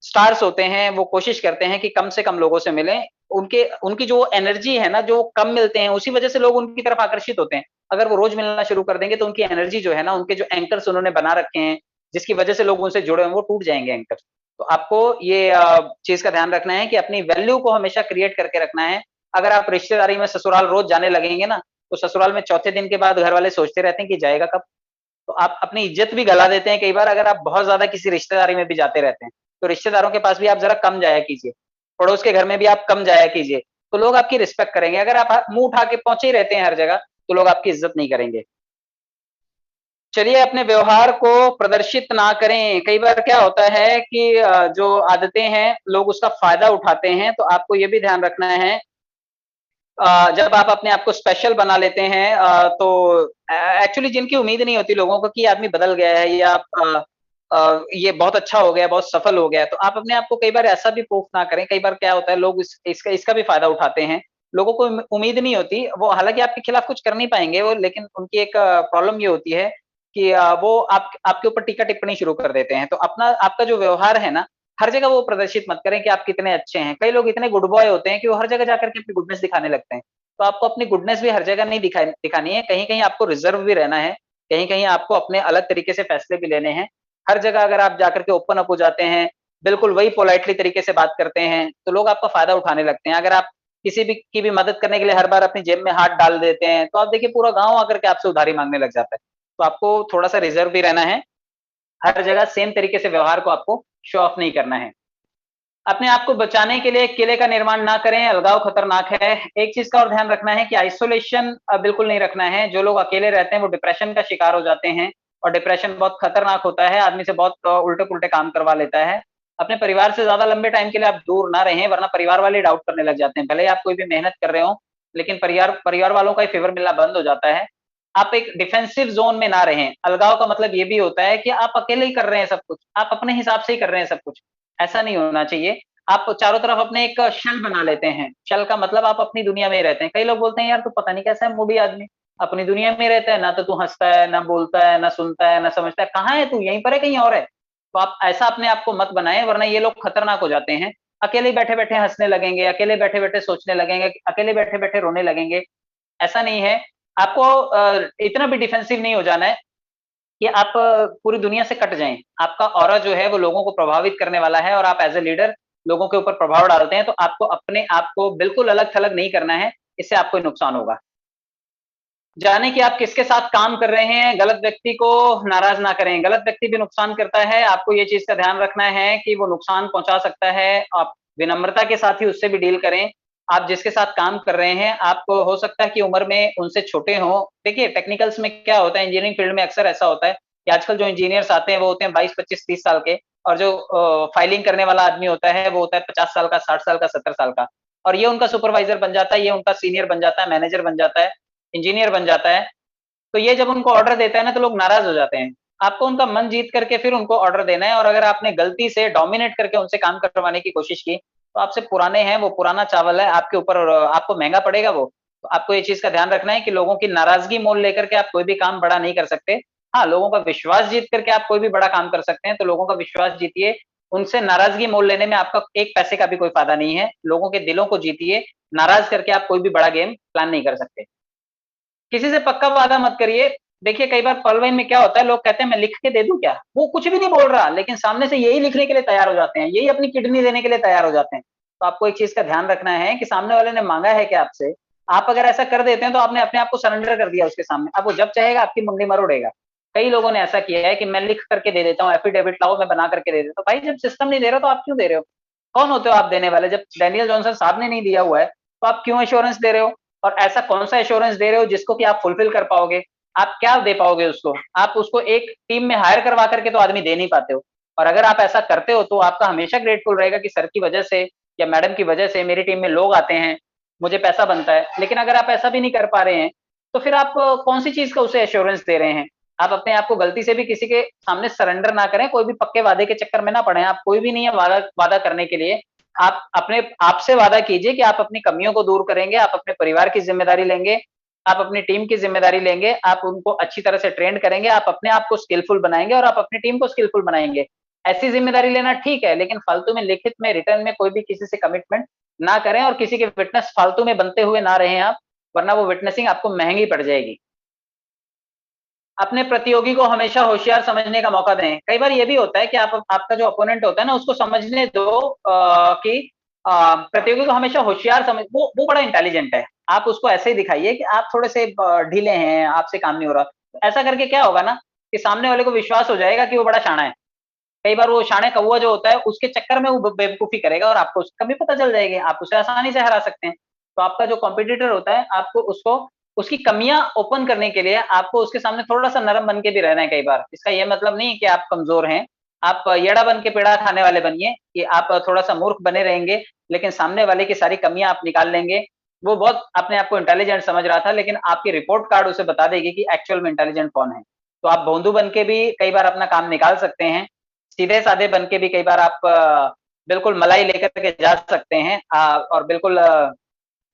स्टार्स होते हैं वो कोशिश करते हैं कि कम से कम लोगों से मिलें। उनके उनकी जो एनर्जी है ना, जो कम मिलते हैं, उसी वजह से लोग उनकी तरफ आकर्षित होते हैं। अगर वो रोज मिलना शुरू कर देंगे तो उनकी एनर्जी जो है ना, उनके जो एंकर्स उन्होंने बना रखे हैं, जिसकी वजह से लोग उनसे जुड़े हैं, वो टूट जाएंगे एंकर। तो आपको ये चीज का ध्यान रखना है कि अपनी वैल्यू को हमेशा क्रिएट करके रखना है। अगर आप रिश्तेदारी में ससुराल रोज जाने लगेंगे ना, तो ससुराल में चौथे दिन के बाद घर वाले सोचते रहते हैं कि जाएगा कब। तो आप अपनी इज्जत भी गला देते हैं कई बार, अगर आप बहुत ज्यादा किसी रिश्तेदारी में भी जाते रहते हैं। तो रिश्तेदारों के पास भी आप जरा कम जाया कीजिए, पड़ोस के घर में भी आप कम जाया कीजिए, तो लोग आपकी रिस्पेक्ट करेंगे। अगर आप मुंह उठा के पहुंचे ही रहते हैं हर जगह, तो लोग आपकी इज्जत नहीं करेंगे। चलिए, अपने व्यवहार को प्रदर्शित ना करें। कई बार क्या होता है कि जो आदतें हैं लोग उसका फायदा उठाते हैं, तो आपको ये भी ध्यान रखना है। जब आप अपने आप को स्पेशल बना लेते हैं, तो एक्चुअली जिनकी उम्मीद नहीं होती लोगों को कि आदमी बदल गया है या ये बहुत अच्छा हो गया, बहुत सफल हो गया, तो आप अपने आप को कई बार ऐसा भी प्रूफ ना करें। कई बार क्या होता है, लोग इसका भी फायदा उठाते हैं। लोगों को उम्मीद नहीं होती, वो हालांकि आपके खिलाफ कुछ कर नहीं पाएंगे वो, लेकिन उनकी एक प्रॉब्लम ये होती है कि वो आपके ऊपर टीका टिप्पणी शुरू कर देते हैं। तो अपना आपका जो व्यवहार है ना, हर जगह वो प्रदर्शित मत करें कि आप कितने अच्छे हैं। कई लोग इतने गुड बॉय होते हैं कि वो हर जगह जाकर के अपनी गुडनेस दिखाने लगते हैं। तो आपको अपनी गुडनेस भी हर जगह नहीं दिखानी है, कहीं कहीं आपको रिजर्व भी रहना है, कहीं कहीं आपको अपने अलग तरीके से फैसले भी लेने हैं। हर जगह अगर आप जाकर के ओपन अप हो जाते हैं, बिल्कुल वही पोलाइटली तरीके से बात करते हैं, तो लोग आपका फायदा उठाने लगते हैं। अगर आप किसी भी की भी मदद करने के लिए हर बार अपनी जेब में हाथ डाल देते हैं, तो आप देखिए पूरा गांव आकर के आपसे उधारी मांगने लग जाता है। तो आपको थोड़ा सा रिजर्व भी रहना है, हर जगह सेम तरीके से व्यवहार को आपको शो ऑफ नहीं करना है। अपने आप को बचाने के लिए किले का निर्माण ना करें, अलगाव खतरनाक है। एक चीज का और ध्यान रखना है कि आइसोलेशन बिल्कुल नहीं रखना है। जो लोग अकेले रहते हैं वो डिप्रेशन का शिकार हो जाते हैं, और डिप्रेशन बहुत खतरनाक होता है, आदमी से बहुत उल्टे पुल्टे काम करवा लेता है। अपने परिवार से ज्यादा लंबे टाइम के लिए आप दूर ना रहें, वरना परिवार वाले डाउट करने लग जाते हैं। भले ही आप कोई भी मेहनत कर रहे हो, लेकिन परिवार परिवार वालों का ही फेवर मिलना बंद हो जाता है। आप एक डिफेंसिव जोन में ना रहें। अलगाव का मतलब ये भी होता है कि आप अकेले ही कर रहे हैं सब कुछ, आप अपने हिसाब से ही कर रहे हैं सब कुछ। ऐसा नहीं होना चाहिए। आप चारों तरफ अपने एक शेल बना लेते हैं। शेल का मतलब आप अपनी दुनिया में ही रहते हैं। कई लोग बोलते हैं यार तू पता नहीं कैसा है मूडी आदमी, अपनी दुनिया में रहता है, ना तो तू हंसता है, ना बोलता है, ना सुनता है, ना समझता है। कहाँ है तू, यहीं पर है कहीं और है? तो आप ऐसा अपने आप को मत बनाएं, वरना ये लोग खतरनाक हो जाते हैं। अकेले बैठे बैठे हंसने लगेंगे, अकेले बैठे बैठे सोचने लगेंगे, अकेले बैठे बैठे रोने लगेंगे। ऐसा नहीं है। आपको इतना भी डिफेंसिव नहीं हो जाना है कि आप पूरी दुनिया से कट जाएं। आपका ऑरा जो है वो लोगों को प्रभावित करने वाला है, और आप एज ए लीडर लोगों के ऊपर प्रभाव डालते हैं, तो आपको अपने आप को बिल्कुल अलग थलग नहीं करना है, इससे आपको नुकसान होगा। जाने कि आप किसके साथ काम कर रहे हैं, गलत व्यक्ति को नाराज ना करें। गलत व्यक्ति भी नुकसान करता है, आपको ये चीज का ध्यान रखना है कि वो नुकसान पहुंचा सकता है। आप विनम्रता के साथ ही उससे भी डील करें। आप जिसके साथ काम कर रहे हैं, आपको हो सकता है कि उम्र में उनसे छोटे हों। देखिए टेक्निकल्स में क्या होता है, इंजीनियरिंग फील्ड में अक्सर ऐसा होता है कि आजकल जो इंजीनियर्स आते हैं वो होते हैं 22, 25, 30 साल के, और जो फाइलिंग करने वाला आदमी होता है वो होता है 50 साल का, 60 साल का, 70 साल का। और ये उनका सुपरवाइजर बन जाता है, ये उनका सीनियर बन जाता है, मैनेजर बन जाता है, इंजीनियर बन जाता है। तो ये जब उनको ऑर्डर देता है ना, तो लोग नाराज हो जाते हैं। आपको उनका मन जीत करके फिर उनको ऑर्डर देना है, और अगर आपने गलती से डोमिनेट करके उनसे काम करवाने की कोशिश की, तो आपसे पुराने हैं, वो पुराना चावल है आपके ऊपर, और आपको महंगा पड़ेगा वो। तो आपको ये चीज का ध्यान रखना है कि लोगों की नाराजगी मोल लेकर के आप कोई भी काम बड़ा नहीं कर सकते। हाँ, लोगों का विश्वास जीत करके आप कोई भी बड़ा काम कर सकते हैं, तो लोगों का विश्वास जीतिए। उनसे नाराजगी मोल लेने में आपका एक पैसे का भी कोई फायदा नहीं है। लोगों के दिलों को जीतिए, नाराज करके आप कोई भी बड़ा गेम प्लान नहीं कर सकते। किसी से पक्का वादा मत करिए। देखिए कई बार पॉलिटिक्स में क्या होता है, लोग कहते हैं मैं लिख के दे दूं क्या, वो कुछ भी नहीं बोल रहा, लेकिन सामने से यही लिखने के लिए तैयार हो जाते हैं, यही अपनी किडनी देने के लिए तैयार हो जाते हैं। तो आपको एक चीज का ध्यान रखना है कि सामने वाले ने मांगा है क्या आपसे। आप अगर ऐसा कर देते हैं तो आपने अपने आप को सरेंडर कर दिया उसके सामने। अब वो जब चाहेगा आपकी मुंडी मरोड़ेगा। कई लोगों ने ऐसा किया है कि मैं लिख करके दे देता हूँ, एफिडेविट लाओ मैं बना करके दे देता हूँ। भाई जब सिस्टम नहीं दे रहा तो आप क्यों दे रहे हो? कौन होते हो आप देने वाले? जब डैनियल जॉनसन साहब ने नहीं दिया हुआ है, तो आप क्यों एश्योरेंस दे रहे हो? और ऐसा कौन सा एश्योरेंस दे रहे हो जिसको कि आप फुलफिल कर पाओगे? आप क्या दे पाओगे उसको? आप उसको एक टीम में हायर करवा करके तो आदमी दे नहीं पाते हो। और अगर आप ऐसा करते हो तो आपका हमेशा ग्रेटफुल रहेगा कि सर की वजह से या मैडम की वजह से मेरी टीम में लोग आते हैं, मुझे पैसा बनता है। लेकिन अगर आप ऐसा भी नहीं कर पा रहे हैं, तो फिर आप कौन सी चीज का उसे एश्योरेंस दे रहे हैं? आप अपने आप को गलती से भी किसी के सामने सरेंडर ना करें, कोई भी पक्के वादे के चक्कर में ना पड़े। आप कोई भी नहीं है वादा वादा करने के लिए। आप अपने आप से वादा कीजिए कि आप अपनी कमियों को दूर करेंगे, आप अपने परिवार की जिम्मेदारी लेंगे, आप अपनी टीम की जिम्मेदारी लेंगे, आप उनको अच्छी तरह से ट्रेन करेंगे, आप अपने आप को स्किलफुल बनाएंगे और आप अपनी टीम को स्किलफुल बनाएंगे। ऐसी जिम्मेदारी लेना ठीक है, लेकिन फालतू में लिखित में रिटर्न में कोई भी किसी से कमिटमेंट ना करें और किसी के विटनेस फालतू में बनते हुए ना रहें आप, वरना वो विटनेसिंग आपको महंगी पड़ जाएगी। अपने प्रतियोगी को हमेशा होशियार समझने का मौका दें। कई बार ये भी होता है कि आप आपका जो अपोनेंट होता है ना, उसको समझने दो कि प्रतियोगी को हमेशा होशियार समझ, वो बड़ा इंटेलिजेंट है। आप उसको ऐसे ही दिखाइए कि आप थोड़े से ढीले हैं, आपसे काम नहीं हो रहा। तो ऐसा करके क्या होगा ना कि सामने वाले को विश्वास हो जाएगा कि वो बड़ा शाना है। कई बार वो शाणे कौवा जो होता है, उसके चक्कर में वो बेवकूफी करेगा और आपको उसकी कमी पता चल जाएगी। आप उसे आसानी से हरा सकते हैं। तो आपका जो कॉम्पिटिटर होता है, आपको उसको उसकी कमियां ओपन करने के लिए आपको उसके सामने थोड़ा-सा नरम बन के भी रहना है कई बार। इसका ये मतलब नहीं है कि आप कमज़ोर हैं। आप येड़ा बन के पेड़ा खाने वाले बनिए कि आप थोड़ा-सा मूर्ख बने रहेंगे, लेकिन सामने वाले की सारी कमियां आप निकाल लेंगे। वो बहुत अपने आप को इंटेलिजेंट समझ रहा था, लेकिन आपकी रिपोर्ट कार्ड उसे बता देगी कि एक्चुअल में इंटेलिजेंट कौन है। तो आप भोंदू बन के भी कई बार अपना काम निकाल सकते हैं। सीधे-साधे बन के भी कई बार आप बिल्कुल मलाई लेकर के जा सकते हैं। और बिल्कुल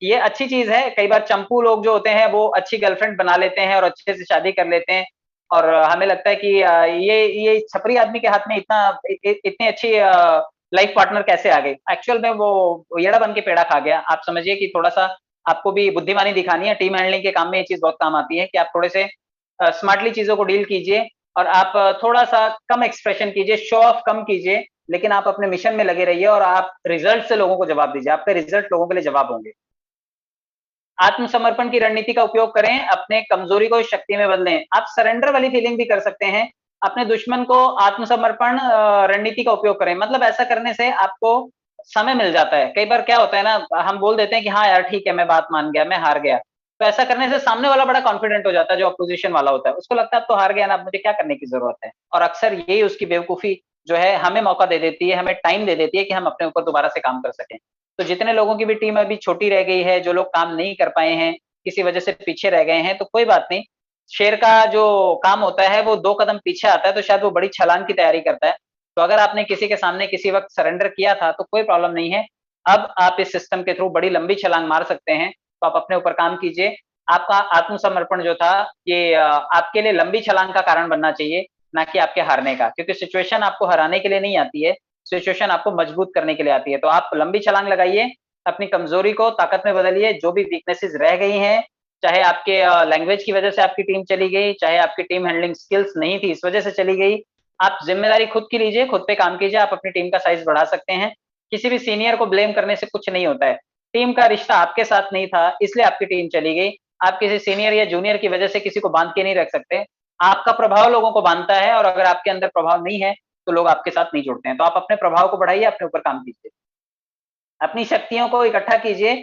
ये अच्छी चीज़ है। कई बार चंपू लोग जो होते हैं, वो अच्छी गर्लफ्रेंड बना लेते हैं और अच्छे से शादी कर लेते हैं और हमें लगता है कि ये छपरी आदमी के हाथ में इतना इतनी अच्छी लाइफ पार्टनर कैसे आ गई? एक्चुअल में वो येड़ा बन के पेड़ा खा गया। आप समझिए कि थोड़ा-सा आपको भी बुद्धिमानी दिखानी है। टीम हैंडलिंग के काम में ये चीज़ बहुत काम आती है कि आप थोड़े से स्मार्टली चीज़ों को डील कीजिए और आप थोड़ा-सा कम एक्सप्रेशन कीजिए, शो ऑफ कम कीजिए, लेकिन आप अपने मिशन में लगे रहिए और आप रिजल्ट से लोगों को जवाब दीजिए। आपके रिजल्ट लोगों के लिए जवाब होंगे। आत्मसमर्पण की रणनीति का उपयोग करें, अपने कमजोरी को शक्ति में बदलें। आप सरेंडर वाली फीलिंग भी कर सकते हैं। अपने दुश्मन को आत्मसमर्पण रणनीति का उपयोग करें। मतलब ऐसा करने से आपको समय मिल जाता है। कई बार क्या होता है ना, हम बोल देते हैं कि हाँ यार ठीक है, मैं बात मान गया, मैं हार गया। तो ऐसा करने से सामने वाला बड़ा कॉन्फिडेंट हो जाता है, जो अपोजिशन वाला होता है। उसको लगता है अब तो हार गया ना, अब मुझे क्या करने की ज़रूरत है? और अक्सर यही उसकी बेवकूफ़ी जो है हमें मौका दे देती है, हमें टाइम दे देती है कि हम अपने ऊपर दोबारा से काम कर सकें। तो जितने लोगों की भी टीम अभी छोटी रह गई है, जो लोग काम नहीं कर पाए हैं, किसी वजह से पीछे रह गए हैं, तो कोई बात नहीं। शेर का जो काम होता है वो 2 कदम पीछे आता है, तो शायद वो बड़ी छलांग की तैयारी करता है। तो अगर आपने किसी के सामने किसी वक़्त सरेंडर किया था, तो कोई प्रॉब्लम नहीं है। अब आप इस सिस्टम के थ्रू बड़ी लंबी छलांग मार सकते हैं, तो आप अपने ऊपर काम कीजिए। आपका आत्मसमर्पण जो था, ये आपके लिए लंबी छलांग का कारण बनना चाहिए, ना कि आपके हारने का। क्योंकि सिचुएशन आपको हराने के लिए नहीं आती है, सिचुएशन आपको मजबूत करने के लिए आती है। तो आप लंबी छलांग लगाइए, अपनी कमजोरी को ताकत में बदलिए, जो भी वीकनेसेस रह गई हैं, चाहे आपके लैंग्वेज की वजह से आपकी टीम चली गई, चाहे आपकी टीम हैंडलिंग स्किल्स नहीं थी, इस वजह से चली गई। आप ज़िम्मेदारी खुद की लीजिए, खुद पे काम कीजिए, आप अपनी टीम का साइज़ बढ़ा सकते हैं। किसी भी सीनियर को ब्लेम करने से कुछ नहीं होता है। टीम का रिश्ता आपके साथ नहीं था, इसलिए आपकी टीम चली गई। आप किसी सीनियर या जूनियर की वजह से किसी को बाँध के नहीं रख सकते। आपका प्रभाव लोगों को बाँधता है और अगर आपके अंदर प्रभाव नहीं है, तो लोग आपके साथ नहीं जुड़ते हैं। तो आप अपने प्रभाव को बढ़ाइए, अपने ऊपर काम कीजिए। अपनी शक्तियों को इकट्ठा कीजिए।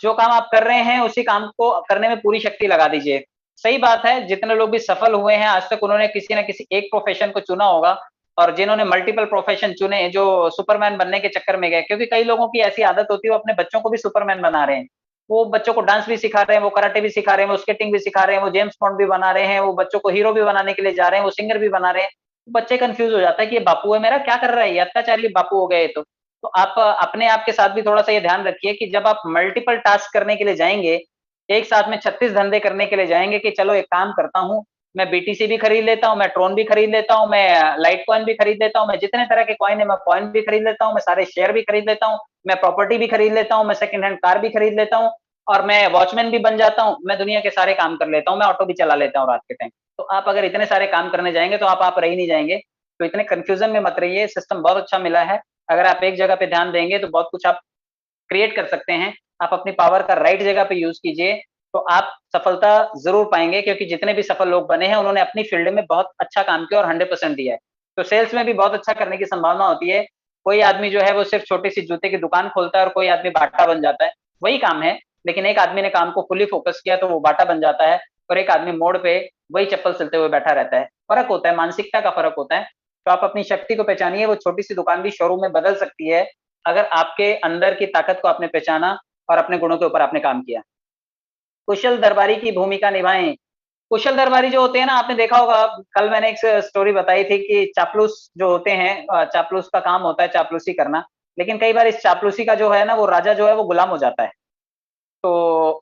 जो काम आप कर रहे हैं, उसी काम को करने में पूरी शक्ति लगा दीजिए। सही बात है, जितने लोग भी सफल हुए हैं आज तक, उन्होंने किसी न किसी एक प्रोफ़ेशन को चुना होगा और जिन्होंने मल्टीपल प्रोफ़ेशन चुने, जो सुपरमैन बनने के चक्कर में गए, क्योंकि कई लोगों की ऐसी आदत होती है, वो अपने बच्चों को भी सुपरमैन बना रहे हैं। वो बच्चों को डांस भी सिखा रहे हैं, वो कराटे भी सिखा रहे हैं, वो स्केटिंग भी सिखा रहे हैं, वो जेम्स बॉन्ड भी बना रहे हैं, वो बच्चों को हीरो भी बनाने के लिए जा रहे हैं, वो सिंगर भी बना रहे हैं। बच्चे कन्फ्यूज़ हो जाता है कि ये बापू है मेरा, क्या कर रहा है ये? अत्याचारी बापू हो गया ये तो। तो आप अपने आप के साथ भी थोड़ा-सा ये ध्यान रखिए कि जब आप मल्टीपल टास्क करने के लिए जाएँगे, एक साथ में 36 धंधे करने के लिए जाएँगे कि चलो एक काम करता हूँ, मैं बीटीसी भी खरीद लेता हूँ, मैं ट्रोन भी खरीद लेता हूँ, मैं लाइट कॉइन भी खरीद लेता हूँ, मैं जितने तरह के कॉइन है मैं कॉइन भी खरीद लेता हूँ, मैं सारे शेयर भी खरीद लेता हूँ, मैं प्रॉपर्टी भी खरीद लेता हूँ, मैं सेकंड हैंड कार भी खरीद लेता हूँ और मैं वॉचमैन भी बन जाता हूँ, मैं दुनिया के सारे काम कर लेता हूँ, मैं ऑटो भी चला लेता हूँ रात के टाइम। तो आप अगर इतने सारे काम करने जाएँगे तो आप रह ही नहीं जाएँगे। तो इतने कन्फ्यूज़न में मत रहिए, सिस्टम बहुत अच्छा मिला है। अगर आप एक जगह पे ध्यान देंगे तो बहुत कुछ आप क्रिएट कर सकते हैं। आप अपनी पावर का राइट जगह पे यूज़ कीजिए, तो आप सफलता ज़रूर पाएँगे क्योंकि जितने भी सफल लोग बने हैं, उन्होंने अपनी फ़ील्ड में बहुत अच्छा काम किया और 100% दिया है। तो सेल्स में भी बहुत अच्छा करने की संभावना होती है। कोई आदमी जो है वो सिर्फ़ छोटी-सी जूते की दुकान खोलता है और कोई आदमी बाटा बन जाता है। वही काम है, लेकिन एक आदमी ने काम को फुली फ़ोकस किया तो वो बाटा बन जाता है और एक आदमी मोड़ पे वही चप्पल सिलते हुए बैठा रहता है। फ़र्क होता है, मानसिकता का फ़र्क होता है। तो आप अपनी शक्ति को पहचानिए, वो छोटी-सी दुकान भी शोरूम में बदल सकती है, अगर आपके अंदर की ताकत को आपने पहचाना और अपने गुणों के ऊपर आपने काम किया। कुशल दरबारी की भूमिका निभाएँ। कुशल दरबारी जो होते हैं ना, आपने देखा होगा, कल मैंने एक स्टोरी बताई थी कि चापलूस जो होते हैं, चापलूस का काम होता है चापलूसी करना, लेकिन कई बार इस चापलूसी का जो है ना, वो राजा जो है वो गुलाम हो जाता है। तो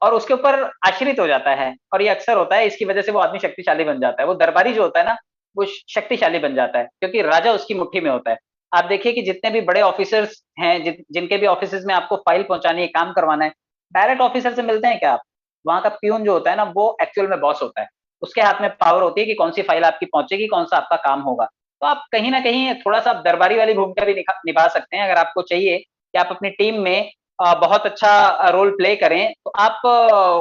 और उसके ऊपर आश्रित हो जाता है और ये अक्सर होता है, इसकी वजह से वो आदमी शक्तिशाली बन जाता है। वो दरबारी जो होता है ना, वो शक्तिशाली बन जाता है क्योंकि राजा उसकी मुट्ठी में होता है। आप देखिए कि जितने भी बड़े ऑफिसर्स हैं, जिनके भी ऑफिसेज में आपको फाइल पहुँचानी है, काम करवाना है, डायरेक्ट ऑफिसर से मिलते हैं क्या आप? वहाँ का पियून जो होता है ना, वो एक्चुअल में बॉस होता है। उसके हाथ में पावर होती है कि कौन-सी फाइल आपकी पहुँचेगी, कौन-सा आपका काम होगा। तो आप कहीं न कहीं थोड़ा-सा आप दरबारी वाली भूमिका भी निभा सकते हैं, अगर आपको चाहिए कि आप अपनी टीम में बहुत अच्छा रोल प्ले करें, तो आप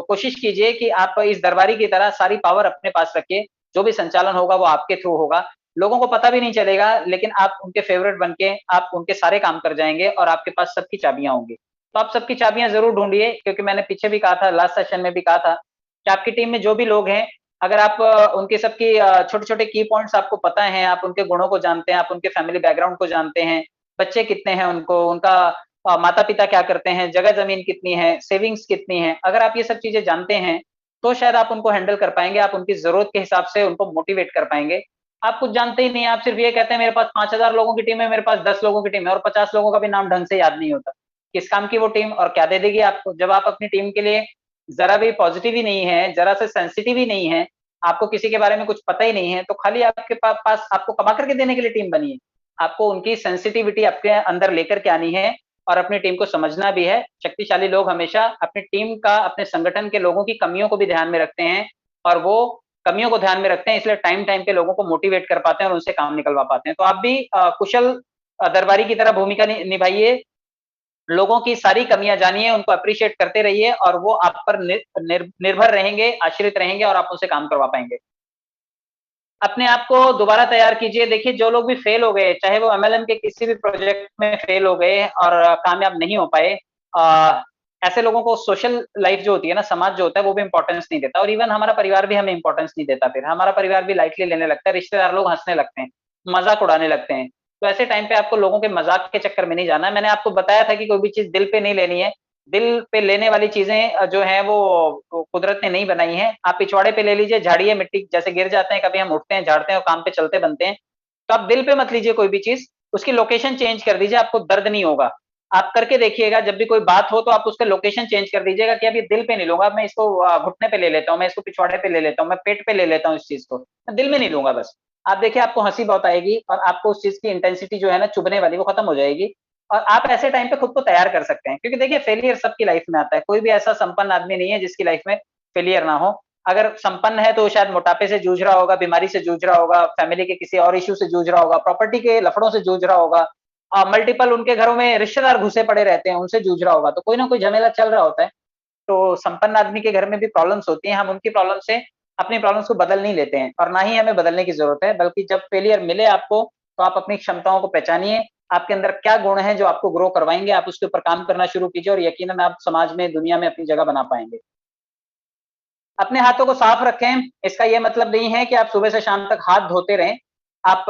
कोशिश कीजिए कि आप इस दरबारी की तरह सारी पावर अपने पास रखिए, जो भी संचालन होगा वो आपके थ्रू होगा। लोगों को पता भी नहीं चलेगा, लेकिन आप उनके फेवरेट बन के आप उनके सारे काम कर जाएँगे और आपके पास सबकी चाबियाँ होंगी। तो आप सबकी चाबियाँ ज़रूर ढूँढिए, क्योंकि मैंने पीछे भी कहा था, लास्ट सेशन में भी कहा था कि आपकी टीम में जो भी लोग हैं, अगर आप उनकी सबकी छोटे-छोटे की पॉइंट्स आपको पता हैं, आप उनके गुणों को जानते हैं, आप उनके फैमिली बैकग्राउंड को जानते हैं, बच्चे कितने हैं उनको, उनका माता-पिता क्या करते हैं, जगह-ज़मीन कितनी है, सेविंग्स कितनी है, अगर आप ये सब चीज़ें जानते हैं, तो शायद आप उनको हैंडल कर पाएँगे, आप उनकी ज़रूरत के हिसाब से उनको मोटिवेट कर पाएँगे। आप कुछ जानते ही नहीं हैं, आप सिर्फ़ ये कहते हैं मेरे पास 5000 लोगों की टीम है, मेरे पास 10 लोगों की टीम है और 50 लोगों का भी नाम ढंग से याद नहीं होता। किस काम की वो टीम और क्या दे देगी आपको? जब आप अपनी टीम के लिए ज़रा भी पॉज़िटिव ही नहीं है, ज़रा से सेंसिटिव ही नहीं है, आपको किसी के बारे में कुछ पता ही नहीं है, तो खाली आपके पास आपको कमा करके देने के लिए टीम बनी है। आपको उनकी सेंसिटिविटी आपके अंदर लेकर के आनी है और अपनी टीम को समझना भी है। शक्तिशाली लोग हमेशा अपनी टीम का, अपने संगठन के लोगों की कमियों को भी ध्यान में रखते हैं और वो कमियों को ध्यान में रखते हैं, इसलिए टाइम-टाइम पे लोगों को मोटिवेट कर पाते हैं और उनसे काम निकलवा पाते हैं। तो आप भी कुशल दरबारी की तरह भूमिका निभाइए, लोगों की सारी कमियाँ जानिए, उनको एप्रिशिएट करते रहिए और वो आप पर निर्भर रहेंगे, आश्रित रहेंगे और आप उनसे काम करवा पाएँगे। अपने आप को दोबारा तैयार कीजिए। देखिए, जो लोग भी फेल हो गए, चाहे वो एमएलएम के किसी भी प्रोजेक्ट में फेल हो गए और कामयाब नहीं हो पाए, ऐसे लोगों को सोशल लाइफ जो होती है ना, समाज जो होता है, वो भी इम्पोर्टेंस नहीं देता और इवन हमारा परिवार भी हमें इम्पोर्टेंस नहीं देता फिर। हमारा परिवार भी लाइटली लेने लगता है, रिश्तेदार लोग हँसने लगते हैं, मज़ाक उड़ाने लगते हैं। तो ऐसे टाइम पे आपको लोगों के मज़ाक के चक्कर में नहीं जाना है। मैंने आपको बताया था कि कोई भी चीज़ दिल पे नहीं लेनी है। दिल पे लेने वाली चीज़ें जो हैं वो कुदरत ने नहीं बनाई हैं। आप पिछवाड़े पे ले लीजिए, झाड़िए, मिट्टी जैसे गिर जाते हैं, कभी हम उठते हैं, झाड़ते हैं और काम पे चलते बनते हैं। तो आप दिल पे मत लीजिए कोई भी चीज़, उसकी लोकेशन चेंज कर दीजिए, आपको दर्द नहीं होगा। आप करके देखिएगा, जब भी कोई बात हो तो आप उसका लोकेशन चेंज कर दीजिएगा कि अब ये दिल पे नहीं लूँगा, मैं इसको घुटने पे ले लेता हूँ, मैं इसको पिछवाड़े पे ले लेता हूँ, मैं पेट पे ले लेता हूँ इस चीज़ को, मैं दिल में नहीं लूँगा बस। आप देखिए, आपको हँसी बहुत आएगी और आपको उस चीज़ की इंटेंसिटी जो है ना चुभने वाली, वो खत्म हो जाएगी और आप ऐसे टाइम पे खुद को तैयार कर सकते हैं। क्योंकि देखिए, फेलियर सबकी लाइफ में आता है, कोई भी ऐसा संपन्न आदमी नहीं है जिसकी लाइफ में फेलियर ना हो। अगर संपन्न है तो वो शायद मोटापे से जूझ रहा होगा, बीमारी से जूझ रहा होगा, फैमिली के किसी और इश्यू से जूझ रहा होगा, प्रॉपर्टी के लफड़ों से जूझ रहा होगा, मल्टीपल उनके घरों में रिश्तेदार घुसे पड़े रहते हैं, उनसे जूझ रहा होगा, तो कोई ना कोई झमेला चल रहा होता है। तो संपन्न आदमी के घर में भी प्रॉब्लम्स होती हैं, हम उनकी प्रॉब्लम से अपनी प्रॉब्लम्स को बदल नहीं लेते हैं और ना ही हमें बदलने की ज़रूरत है, बल्कि जब फेलियर मिले आपको, तो आप अपनी क्षमताओं को पहचानिए, आपके अंदर क्या गुण हैं जो आपको ग्रो करवाएँगे, आप उसके ऊपर काम करना शुरू कीजिए और यकीनन आप समाज में, दुनिया में अपनी जगह बना पाएँगे। अपने हाथों को साफ रखें, इसका ये मतलब नहीं है कि आप सुबह से शाम तक हाथ धोते रहें। आप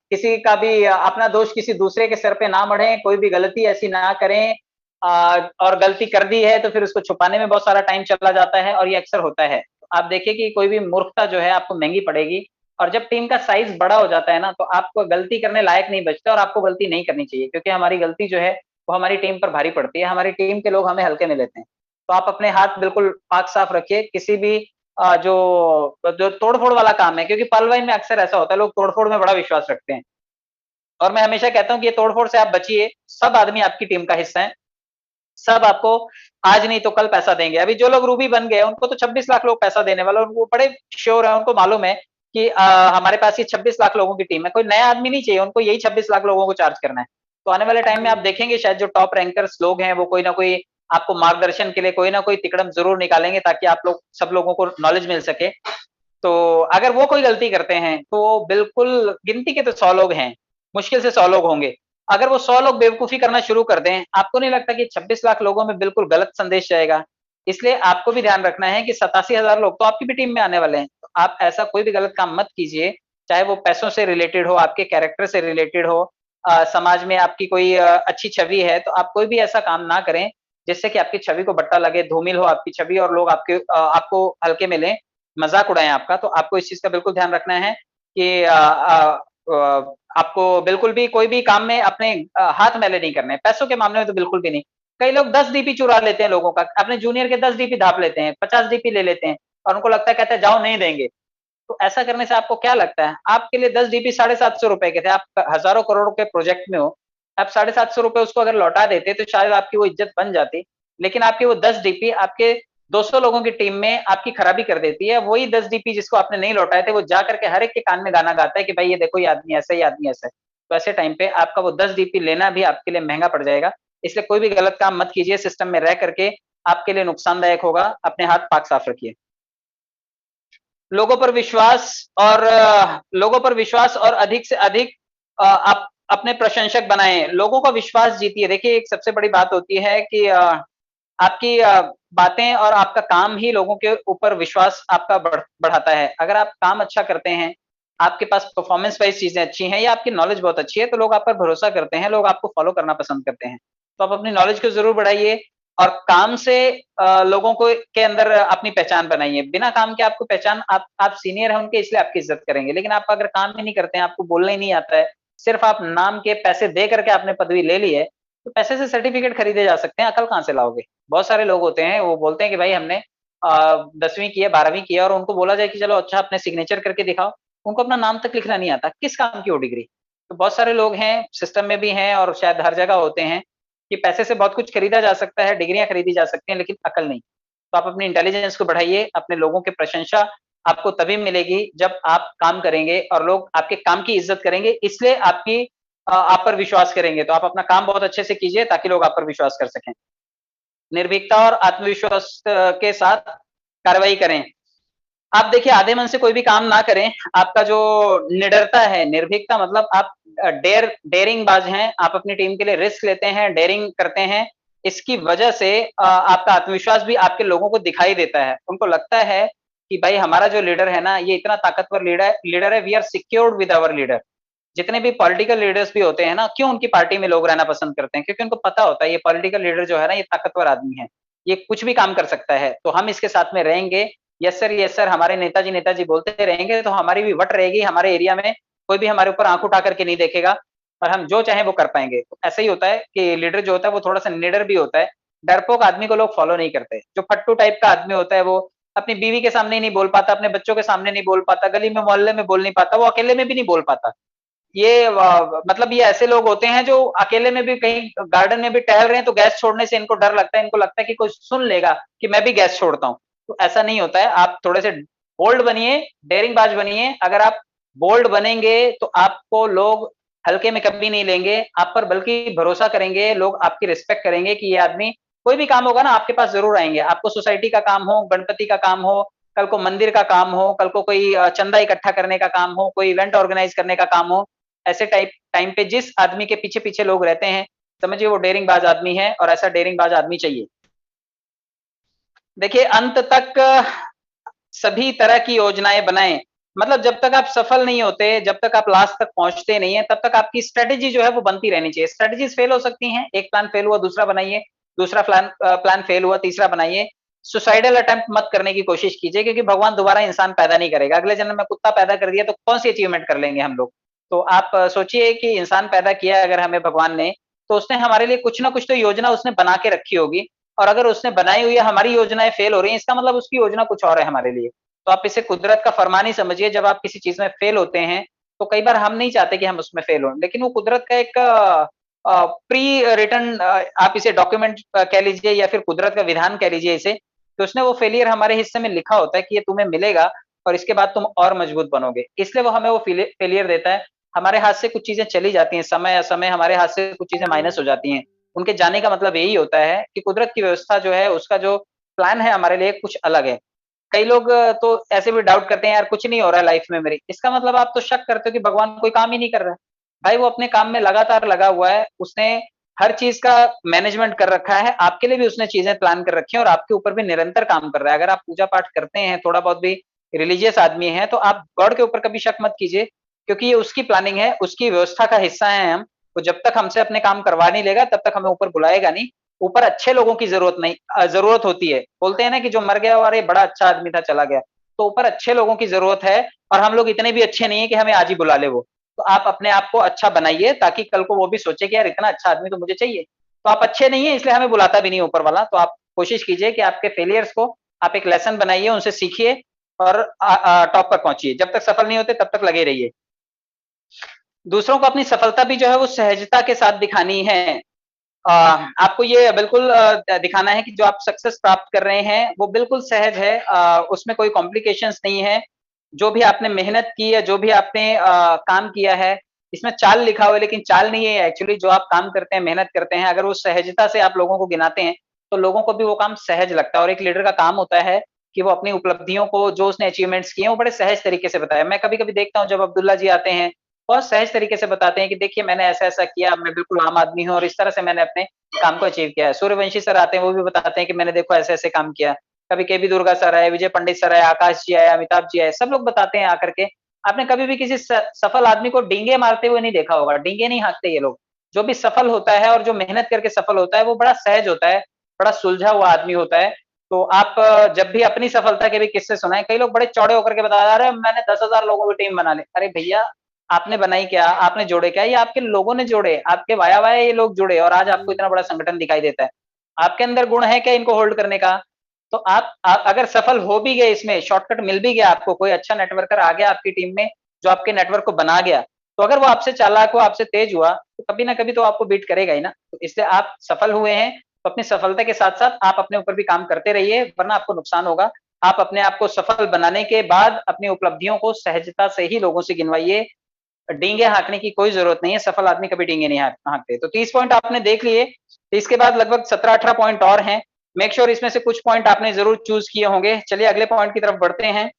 किसी का भी अपना दोष किसी दूसरे के सिर पे ना मढ़ें, कोई भी गलती ऐसी ना करें और गलती कर दी है तो फिर उसको छुपाने में बहुत सारा टाइम चला जाता है और ये अक्सर होता है। आप देखिए कि कोई भी मूर्खता जो है आपको महँगी पड़ेगी और जब टीम का साइज़ बड़ा हो जाता है ना, तो आपको गलती करने लायक नहीं बचते और आपको गलती नहीं करनी चाहिए क्योंकि हमारी गलती जो है, वो हमारी टीम पर भारी पड़ती है, हमारी टीम के लोग हमें हल्के में लेते हैं। तो आप अपने हाथ बिल्कुल पाक-साफ रखिए, किसी भी जो जो तोड़-फोड़ वाला काम है, क्योंकि पहलवाई में अक्सर ऐसा होता है, लोग तोड़-फोड़ में बड़ा विश्वास रखते हैं और मैं हमेशा कहता हूँ कि ये तोड़-फोड़ से आप बचिए, सब आदमी आपकी टीम का हिस्सा है, सब आपको आज नहीं तो कल पैसा देंगे। अभी जो लोग रूबी बन गए, उनको तो 26 लाख लोग पैसा देने वाले और वो बड़े श्योर हैं, उनको मालूम है कि हमारे पास ये 26 लाख लोगों की टीम है, कोई नया आदमी नहीं चाहिए, उनको यही 26 लाख लोगों को चार्ज करना है। तो आने वाले टाइम में आप देखेंगे शायद जो टॉप रैंकर्स लोग हैं, वो कोई ना कोई आपको मार्गदर्शन के लिए कोई ना कोई तिकड़म ज़रूर निकालेंगे ताकि आप लोग सब लोगों को नॉलेज मिल सके। तो अगर वो कोई गलती करते हैं, तो बिल्कुल गिनती के तो 100 लोग हैं, मुश्किल से 100 लोग होंगे। अगर वो 100 लोग बेवकूफ़ी करना शुरू कर दें, आपको नहीं लगता कि 26 लाख लोगों में बिल्कुल गलत संदेश जाएगा? इसलिए आपको भी ध्यान रखना है कि 87,000 लोग तो आपकी भी टीम में आने वाले हैं। तो आप ऐसा कोई भी गलत काम मत कीजिए, चाहे वो पैसों से रिलेटेड हो, आपके कैरेक्टर से रिलेटेड हो, समाज में आपकी कोई अच्छी छवि है, तो आप कोई भी ऐसा काम ना करें, जिससे कि आपकी छवि को बट्टा लगे, धूमिल हो आपकी छवि और लोग आपको हल्के में लें, मज़ाक उड़ाएँ आपका। तो आपको इस चीज़ का बिल्कुल ध्यान रखना है कि आपको बिल्कुल भी कोई भी काम में अपने हाथ मैले नहीं करने हैं, पैसों के मामले में तो बिल्कुल भी नहीं। कई लोग 10 डीपी चुरा लेते हैं लोगों का, अपने जूनियर के 10 डीपी ढाँप लेते हैं, 50 डीपी ले लेते हैं और उनको लगता है कहते हैं जाओ नहीं देंगे। तो ऐसा करने से आपको क्या लगता है? आपके लिए 10 डीपी ₹750 के थे, आप हज़ारों करोड़ के प्रोजेक्ट में हो, आप ₹750 उसको अगर लौटा देते तो शायद आपकी वो इज़्ज़त बन जाती। लेकिन आपके वो 10 डीपी आपके 200 लोगों की टीम में आपकी खराबी कर देती है। वही 10 डीपी जिसको आपने नहीं लौटाए थे, वो जा करके हर एक के कान में गाना गाता है कि भाई ये देखो ये आदमी ऐसा है, ये आदमी ऐसा है। तो ऐसे टाइम पे आपका वो 10 डीपी लेना भी आपके लिए महँगा पड़ जाएगा। इसलिए कोई भी गलत काम मत कीजिए, सिस्टम में रह करके आपके लिए नुकसानदायक होगा। अपने हाथ पाक साफ रखिए। लोगों पर विश्वास और लोगों पर विश्वास और अधिक से अधिक आप अपने प्रशंसक बनाएँ, लोगों का विश्वास जीतिए। देखिए, एक सबसे बड़ी बात होती है कि आपकी बातें और आपका काम ही लोगों के ऊपर विश्वास आपका बढ़ाता है। अगर आप काम अच्छा करते हैं, आपके पास परफॉर्मेंस वाइज़ चीज़ें अच्छी हैं या आपकी नॉलेज बहुत अच्छी है, तो लोग आप पर भरोसा करते हैं, लोग आपको फॉलो करना पसंद करते हैं। तो आप अपनी नॉलेज को ज़रूर बढ़ाइए और काम से लोगों को के अंदर अपनी पहचान बनाइए। बिना काम के आपको पहचान आप सीनियर हैं उनके इसलिए आपकी इज़्ज़त करेंगे, लेकिन आप अगर काम ही नहीं करते हैं, आपको बोलना ही नहीं आता है, सिर्फ़ आप नाम के पैसे दे करके आपने पदवी ले ली है, तो पैसे से सर्टिफ़िकेट खरीदे जा सकते हैं, अकल कहाँ से लाओगे? बहुत सारे लोग होते हैं, वो बोलते हैं कि भाई हमने 10वीं की है, 12वीं की है और उनको बोला जाए कि चलो अच्छा अपने सिग्नेचर करके दिखाओ, उनको अपना नाम तक लिखना नहीं आता, किस काम की वो डिग्री? तो बहुत सारे लोग हैं, सिस्टम में भी हैं और शायद हर जगह होते हैं कि पैसे से बहुत कुछ खरीदा जा सकता है, डिग्रियाँ खरीदी जा सकती हैं, लेकिन अकल नहीं। तो आप अपनी इंटेलिजेंस को बढ़ाइए, अपने लोगों की प्रशंसा आपको तभी मिलेगी जब आप काम करेंगे और लोग आपके काम की इज़्ज़त करेंगे, इसलिए आप पर विश्वास करेंगे। तो आप अपना काम बहुत अच्छे से कीजिए ताकि लोग आप पर विश्वास कर सकें। निर्भीकता और आत्मविश्वास के साथ कार्रवाई करें। आप देखिए आधे मन से कोई भी काम ना करें, आपका जो निडरता है, निर्भीकता मतलब आप डेयरिंग बाज़ हैं, आप अपनी टीम के लिए रिस्क लेते हैं, डेयरिंग करते हैं, इसकी वजह से आपका आत्मविश्वास भी आपके लोगों को दिखाई देता है। उनको लगता है कि भाई हमारा जो लीडर है ना, ये इतना ताकतवर लीडर है, we are secured with our leader. जितने भी पॉलिटिकल लीडर्स भी होते हैं ना, क्यों उनकी पार्टी में लोग रहना पसंद करते हैं? क्योंकि उनको पता होता है ये पॉलिटिकल लीडर जो है ना, ये ताकतवर आदमी है। ये कुछ भी काम कर सकता है, तो हम इसके साथ में रहेंगे। यस सर, हमारे नेताजी बोलते रहेंगे, तो हमारी भी वट रहेगी, हमारे एरिया में कोई भी हमारे ऊपर आँख उठा करके नहीं देखेगा और हम जो चाहें वो कर पाएँगे। तो ऐसा ही होता है कि लीडर जो होता है, वो थोड़ा-सा निडर भी होता है। डरपोक आदमी को लोग फॉलो नहीं करते। जो फट्टू टाइप का आदमी होता है, वो अपनी बीवी के सामने ही नहीं बोल पाता, अपने बच्चों के सामने नहीं बोल पाता, गली में, मोहल्ले में बोल नहीं पाता, वो अकेले में भी नहीं बोल पाता। ये मतलब ये ऐसे लोग होते हैं जो अकेले में भी कहीं गार्डन में भी टहल रहे हैं तो गैस छोड़ने से इनको डर लगता है, इनको लगता है कि कोई सुन लेगा कि मैं भी गैस छोड़ता हूँ। तो ऐसा नहीं होता है, आप थोड़े से बोल्ड बनिए, डेयरिंग बाज बनिए। अगर आप बोल्ड बनेंगे तो आपको लोग हल्के में कभी नहीं लेंगे, आप पर बल्कि भरोसा करेंगे, लोग आपकी रिस्पेक्ट करेंगे कि ये आदमी कोई भी काम होगा ना आपके पास ज़रूर आएँगे। आपको सोसाइटी का काम हो, गणपति का काम हो, कल को मंदिर का काम हो, कल को कोई चंदा इकट्ठा करने का काम हो, कोई इवेंट ऑर्गेनाइज़ करने का काम हो, ऐसे टाइम पे जिस आदमी के पीछे-पीछे लोग रहते हैं, समझिए वो डेयरिंग बाज़ आदमी है और ऐसा डेयरिंग बाज़ आदमी चाहिए। देखिए अंत तक सभी तरह की योजनाएँ बनाएँ। मतलब जब तक आप सफल नहीं होते, जब तक आप लास्ट तक पहुँचते नहीं हैं, तब तक आपकी स्ट्रैटेजी जो है वो बनती रहनी चाहिए। स्ट्रैटेजीज़ फेल हो सकती हैं, एक प्लान फेल हुआ, दूसरा बनाइए, दूसरा प्लान फेल हुआ, तीसरा बनाइए। सुसाइडल अटेम्प्ट मत करने की कोशिश कीजिए क्योंकि भगवान दोबारा इंसान पैदा नहीं करेगा। अगले जन्म में कुत्ता पैदा कर दिया तो कौन-सी अचीवमेंट कर लेंगे हम लोग? तो आप सोचिए कि इंसान पैदा किया है अगर हमें भगवान ने, तो उसने हमारे लिए कुछ ना कुछ तो योजना उसने बना के रखी होगी और अगर उसने बनाई हुई है हमारी योजनाएँ फेल हो रही हैं, इसका मतलब उसकी योजना कुछ और है हमारे लिए। तो आप इसे कुदरत का फरमान ही समझिए, जब आप किसी चीज़ में फेल होते हैं, तो कई बार हम नहीं चाहते कि हम उसमें फेल हों, लेकिन वो कुदरत का एक प्री रिटन आप इसे डॉक्यूमेंट कह लीजिए या फिर कुदरत का विधान कह लीजिए इसे, तो उसने वो फेलियर हमारे हिस्से में लिखा होता है कि ये तुम्हें मिलेगा और इसके बाद तुम और मजबूत बनोगे। इसलिए वो हमें वो फेलियर देता है। हमारे हाथ से कुछ चीज़ें चली जाती हैं, समय-असमय हमारे हाथ से कुछ चीज़ें माइनस हो जाती हैं। उनके जाने का मतलब यही होता है कि कुदरत की व्यवस्था जो है, उसका जो प्लान है हमारे लिए कुछ अलग है। कई लोग तो ऐसे भी डाउट करते हैं यार कुछ नहीं हो रहा है लाइफ में मेरी। इसका मतलब आप तो शक करते हो कि भगवान कोई काम ही नहीं कर रहा है। भाई वो अपने काम में लगातार लगा हुआ है। उसने हर चीज का मैनेजमेंट कर रखा है, आपके लिए भी उसने चीजें प्लान कर रखी हैं और आपके ऊपर भी निरंतर काम कर रहा है। अगर आप पूजा पाठ करते हैं, थोड़ा बहुत भी रिलीजियस आदमी है, तो आप गॉड के ऊपर कभी शक मत कीजिए, क्योंकि ये उसकी प्लानिंग है, उसकी व्यवस्था का हिस्सा है हम। तो जब तक हमसे अपने काम करवा नहीं लेगा, तब तक हमें ऊपर बुलाएगा नहीं। ऊपर अच्छे लोगों की जरूरत नहीं, जरूरत होती है। बोलते हैं ना कि जो मर गया वो अरे बड़ा अच्छा आदमी था चला गया, तो ऊपर अच्छे लोगों की जरूरत है। और हम लोग इतने भी अच्छे नहीं है कि हमें आज ही बुला ले वो। तो आप अपने आप को अच्छा बनाइए, ताकि कल को वो भी सोचे कि यार इतना अच्छा आदमी तो मुझे चाहिए। तो आप अच्छे नहीं है, इसलिए हमें बुलाता भी नहीं ऊपर वाला। तो आप कोशिश कीजिए कि आपके फेलियर्स को आप एक लेसन बनाइए, उनसे सीखिए और टॉप पर पहुंचिए। जब तक सफल नहीं होते तब तक लगे रहिए। दूसरों को अपनी सफलता भी जो है वो सहजता के साथ दिखानी है। आपको ये बिल्कुल दिखाना है कि जो आप सक्सेस प्राप्त कर रहे हैं वो बिल्कुल सहज है, उसमें कोई कॉम्प्लिकेशंस नहीं है। जो भी आपने मेहनत की है, जो भी आपने काम किया है, इसमें चाल लिखा हुआ है लेकिन चाल नहीं है एक्चुअली। जो आप काम करते हैं, मेहनत करते हैं, अगर वो सहजता से आप लोगों को गिनाते हैं, तो लोगों को भी वो काम सहज लगता है। और एक लीडर का काम होता है कि वो अपनी उपलब्धियों को, जो उसने अचीवमेंट्स किए हैं, वो बड़े सहज तरीके से बताए। मैं कभी कभी देखता हूँ जब अब्दुल्ला जी आते हैं, बहुत सहज तरीके से बताते हैं कि देखिए मैंने ऐसा ऐसा किया, मैं बिल्कुल आम आदमी हूँ और इस तरह से मैंने अपने काम को अचीव किया है। सूर्यवंशी सर आते हैं, वो भी बताते हैं कि मैंने देखो ऐसे ऐसे काम किया। कभी केबी दुर्गा सर आए, विजय पंडित सर आए, आकाश जी आए, अमिताभ जी आए, सब लोग बताते हैं आकर के। आपने कभी भी किसी सफल आदमी को डींगे मारते हुए नहीं देखा होगा, डींगे नहीं हाँकते ये लोग। जो भी सफल होता है और जो मेहनत करके सफल होता है, वो बड़ा सहज होता है, बड़ा सुलझा हुआ आदमी होता है। तो आप जब भी अपनी सफलता के भी किस्से सुनाए, कई लोग बड़े चौड़े होकर के बता रहे हैं मैंने 10,000 लोगों की टीम बना ली। अरे भैया, आपने बनाई क्या, आपने जोड़े क्या? ये आपके लोगों ने जोड़े, आपके वाया वाया ये लोग जुड़े और आज आपको इतना बड़ा संगठन दिखाई देता है। आपके अंदर गुण है क्या इनको होल्ड करने का? तो आप अगर सफल हो भी गए, इसमें शॉर्टकट मिल भी गया आपको, कोई अच्छा नेटवर्कर आ गया आपकी टीम में जो आपके नेटवर्क को बना गया, तो अगर वो आपसे चालाक हो, आपसे तेज हुआ, तो कभी ना कभी तो आपको बीट करेगा ही ना। तो इसलिए आप सफल हुए हैं, तो अपनी सफलता के साथ साथ आप अपने ऊपर भी काम करते रहिए, वरना आपको नुकसान होगा। आप अपने आप को सफल बनाने के बाद अपनी उपलब्धियों को सहजता से ही लोगों से गिनवाइए। डींगे हाँकने की कोई जरूरत नहीं है, सफल आदमी कभी डींगे नहीं हाँकते। तो 30 पॉइंट आपने देख लिए, इसके बाद लगभग 17-18 पॉइंट और हैं। मेक श्योर इसमें से कुछ पॉइंट आपने जरूर चूज किए होंगे। चलिए अगले पॉइंट की तरफ बढ़ते हैं।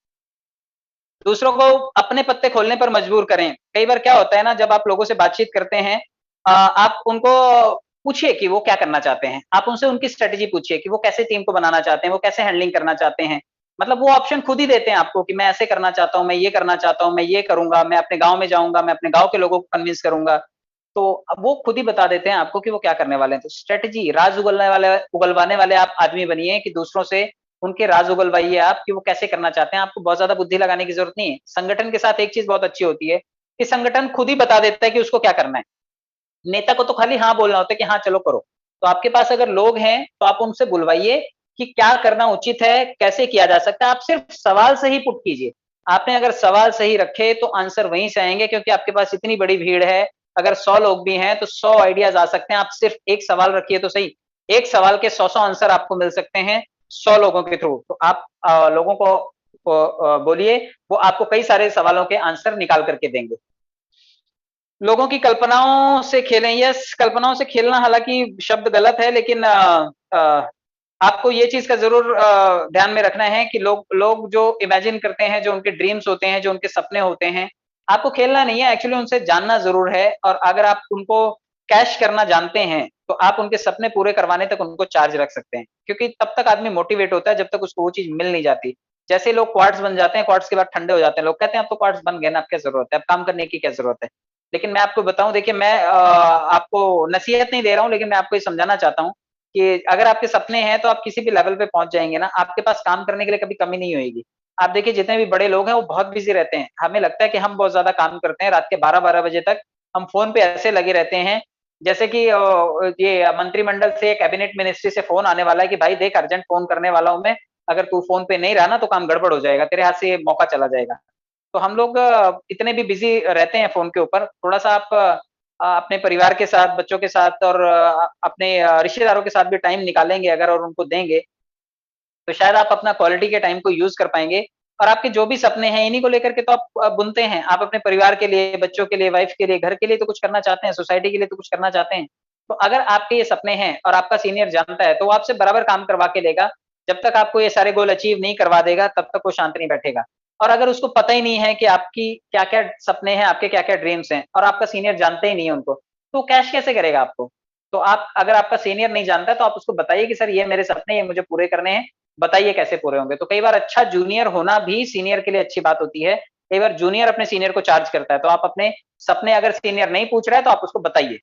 दूसरों को अपने पत्ते खोलने पर मजबूर करें। कई बार क्या होता है ना, जब आप लोगों से बातचीत करते हैं, आप उनको पूछिए कि वो क्या करना चाहते हैं। आप उनसे उनकी स्ट्रेटेजी पूछिए कि वो कैसे टीम को बनाना चाहते हैं, वो कैसे हैंडलिंग करना चाहते हैं। मतलब वो ऑप्शन खुद ही देते हैं आपको कि मैं ऐसे करना चाहता हूँ, मैं ये करना चाहता हूँ, मैं ये करूंगा, मैं अपने गांव में जाऊंगा, मैं अपने गांव के लोगों को कन्विंस करूंगा। तो अब वो खुद ही बता देते हैं आपको कि वो क्या करने वाले हैं। तो स्ट्रेटेजी, राज उगलवाने वाले आप आदमी बनिए कि दूसरों से उनके राज उगलवाइए आप कि वो कैसे करना चाहते हैं। आपको बहुत ज्यादा बुद्धि लगाने की जरूरत नहीं है। संगठन के साथ एक चीज बहुत अच्छी होती है कि संगठन खुद ही बता देता है कि उसको क्या करना है। नेता को तो खाली हाँ बोलना होता है कि हाँ चलो करो। तो आपके पास अगर लोग हैं तो आप उनसे बुलवाइए कि क्या करना उचित है, कैसे किया जा सकता है। आप सिर्फ सवाल से ही पुट कीजिए। आपने अगर सवाल सही रखे तो आंसर वहीं से आएंगे, क्योंकि आपके पास इतनी बड़ी भीड़ है। अगर 100 लोग भी हैं तो 100 आइडियाज आ सकते हैं। आप सिर्फ एक सवाल रखिए तो सही, एक सवाल के 100 आंसर आपको मिल सकते हैं 100 लोगों के थ्रू। तो आप लोगों को बोलिए, वो आपको कई सारे सवालों के आंसर निकाल करके देंगे। लोगों की कल्पनाओं से खेलें। यस, कल्पनाओं से खेलना हालांकि शब्द गलत है, लेकिन आपको ये चीज का जरूर ध्यान में रखना है कि लोग लोग जो इमेजिन करते हैं, जो उनके ड्रीम्स होते हैं, जो उनके सपने होते हैं, आपको खेलना नहीं है एक्चुअली, उनसे जानना जरूर है। और अगर आप उनको कैश करना जानते हैं, तो आप उनके सपने पूरे करवाने तक उनको चार्ज रख सकते हैं, क्योंकि तब तक आदमी मोटिवेट होता है जब तक उसको वो चीज मिल नहीं जाती। जैसे लोग क्वार्ट्स बन जाते हैं, क्वार्ट्स के बाद ठंडे हो जाते हैं, लोग कहते हैं अब तो क्वार्ट्स बन गए ना, अब क्या जरूरत है, अब काम करने की क्या जरूरत है। लेकिन मैं आपको बताऊं, देखिए मैं आपको नसीहत नहीं दे रहा हूं, लेकिन मैं आपको ये समझाना चाहता हूँ कि अगर आपके सपने हैं तो आप किसी भी लेवल पे पहुंच जाएंगे ना, आपके पास काम करने के लिए कभी कमी नहीं होगी। आप देखिए जितने भी बड़े लोग हैं वो बहुत बिजी रहते हैं। हमें लगता है कि हम बहुत ज्यादा काम करते हैं, रात के 12-12 बजे तक हम फोन पे ऐसे लगे रहते हैं जैसे कि ये मंत्रिमंडल से, कैबिनेट मिनिस्ट्री से फोन आने वाला है कि भाई देख अर्जेंट फोन करने वाला हूं मैं, अगर तू फोन पे नहीं रहा ना तो काम गड़बड़ हो जाएगा, तेरे हाथ से ये मौका चला जाएगा। तो हम लोग इतने भी बिजी रहते हैं फोन के ऊपर, थोड़ा सा आप अपने परिवार के साथ, बच्चों के साथ और अपने रिश्तेदारों के साथ भी टाइम निकालेंगे अगर और उनको देंगे, तो शायद आप अपना क्वालिटी के टाइम को यूज कर पाएंगे। और आपके जो भी सपने हैं इन्हीं को लेकर के तो आप बुनते हैं। आप अपने परिवार के लिए, बच्चों के लिए, वाइफ के लिए, घर के लिए तो कुछ करना चाहते हैं, सोसाइटी के लिए तो कुछ करना चाहते हैं। तो अगर आपके ये सपने हैं और आपका सीनियर जानता है, तो वो आपसे बराबर काम करवा के लेगा। जब तक आपको ये सारे गोल अचीव नहीं करवा देगा, तब तक वो शांत नहीं बैठेगा। और अगर उसको पता ही नहीं है कि आपकी क्या क्या सपने हैं, आपके क्या क्या ड्रीम्स हैं, और आपका सीनियर जानते ही नहीं है उनको, तो कैश कैसे करेगा आपको? तो आप अगर आपका सीनियर नहीं जानता है तो आप उसको बताइए कि सर ये मेरे सपने, ये मुझे पूरे करने हैं, बताइए कैसे पूरे होंगे। तो कई बार अच्छा जूनियर होना भी सीनियर के लिए अच्छी बात होती है। कई बार जूनियर अपने सीनियर को चार्ज करता है, तो आप अपने सपने अगर सीनियर नहीं पूछ रहा है तो आप उसको बताइए।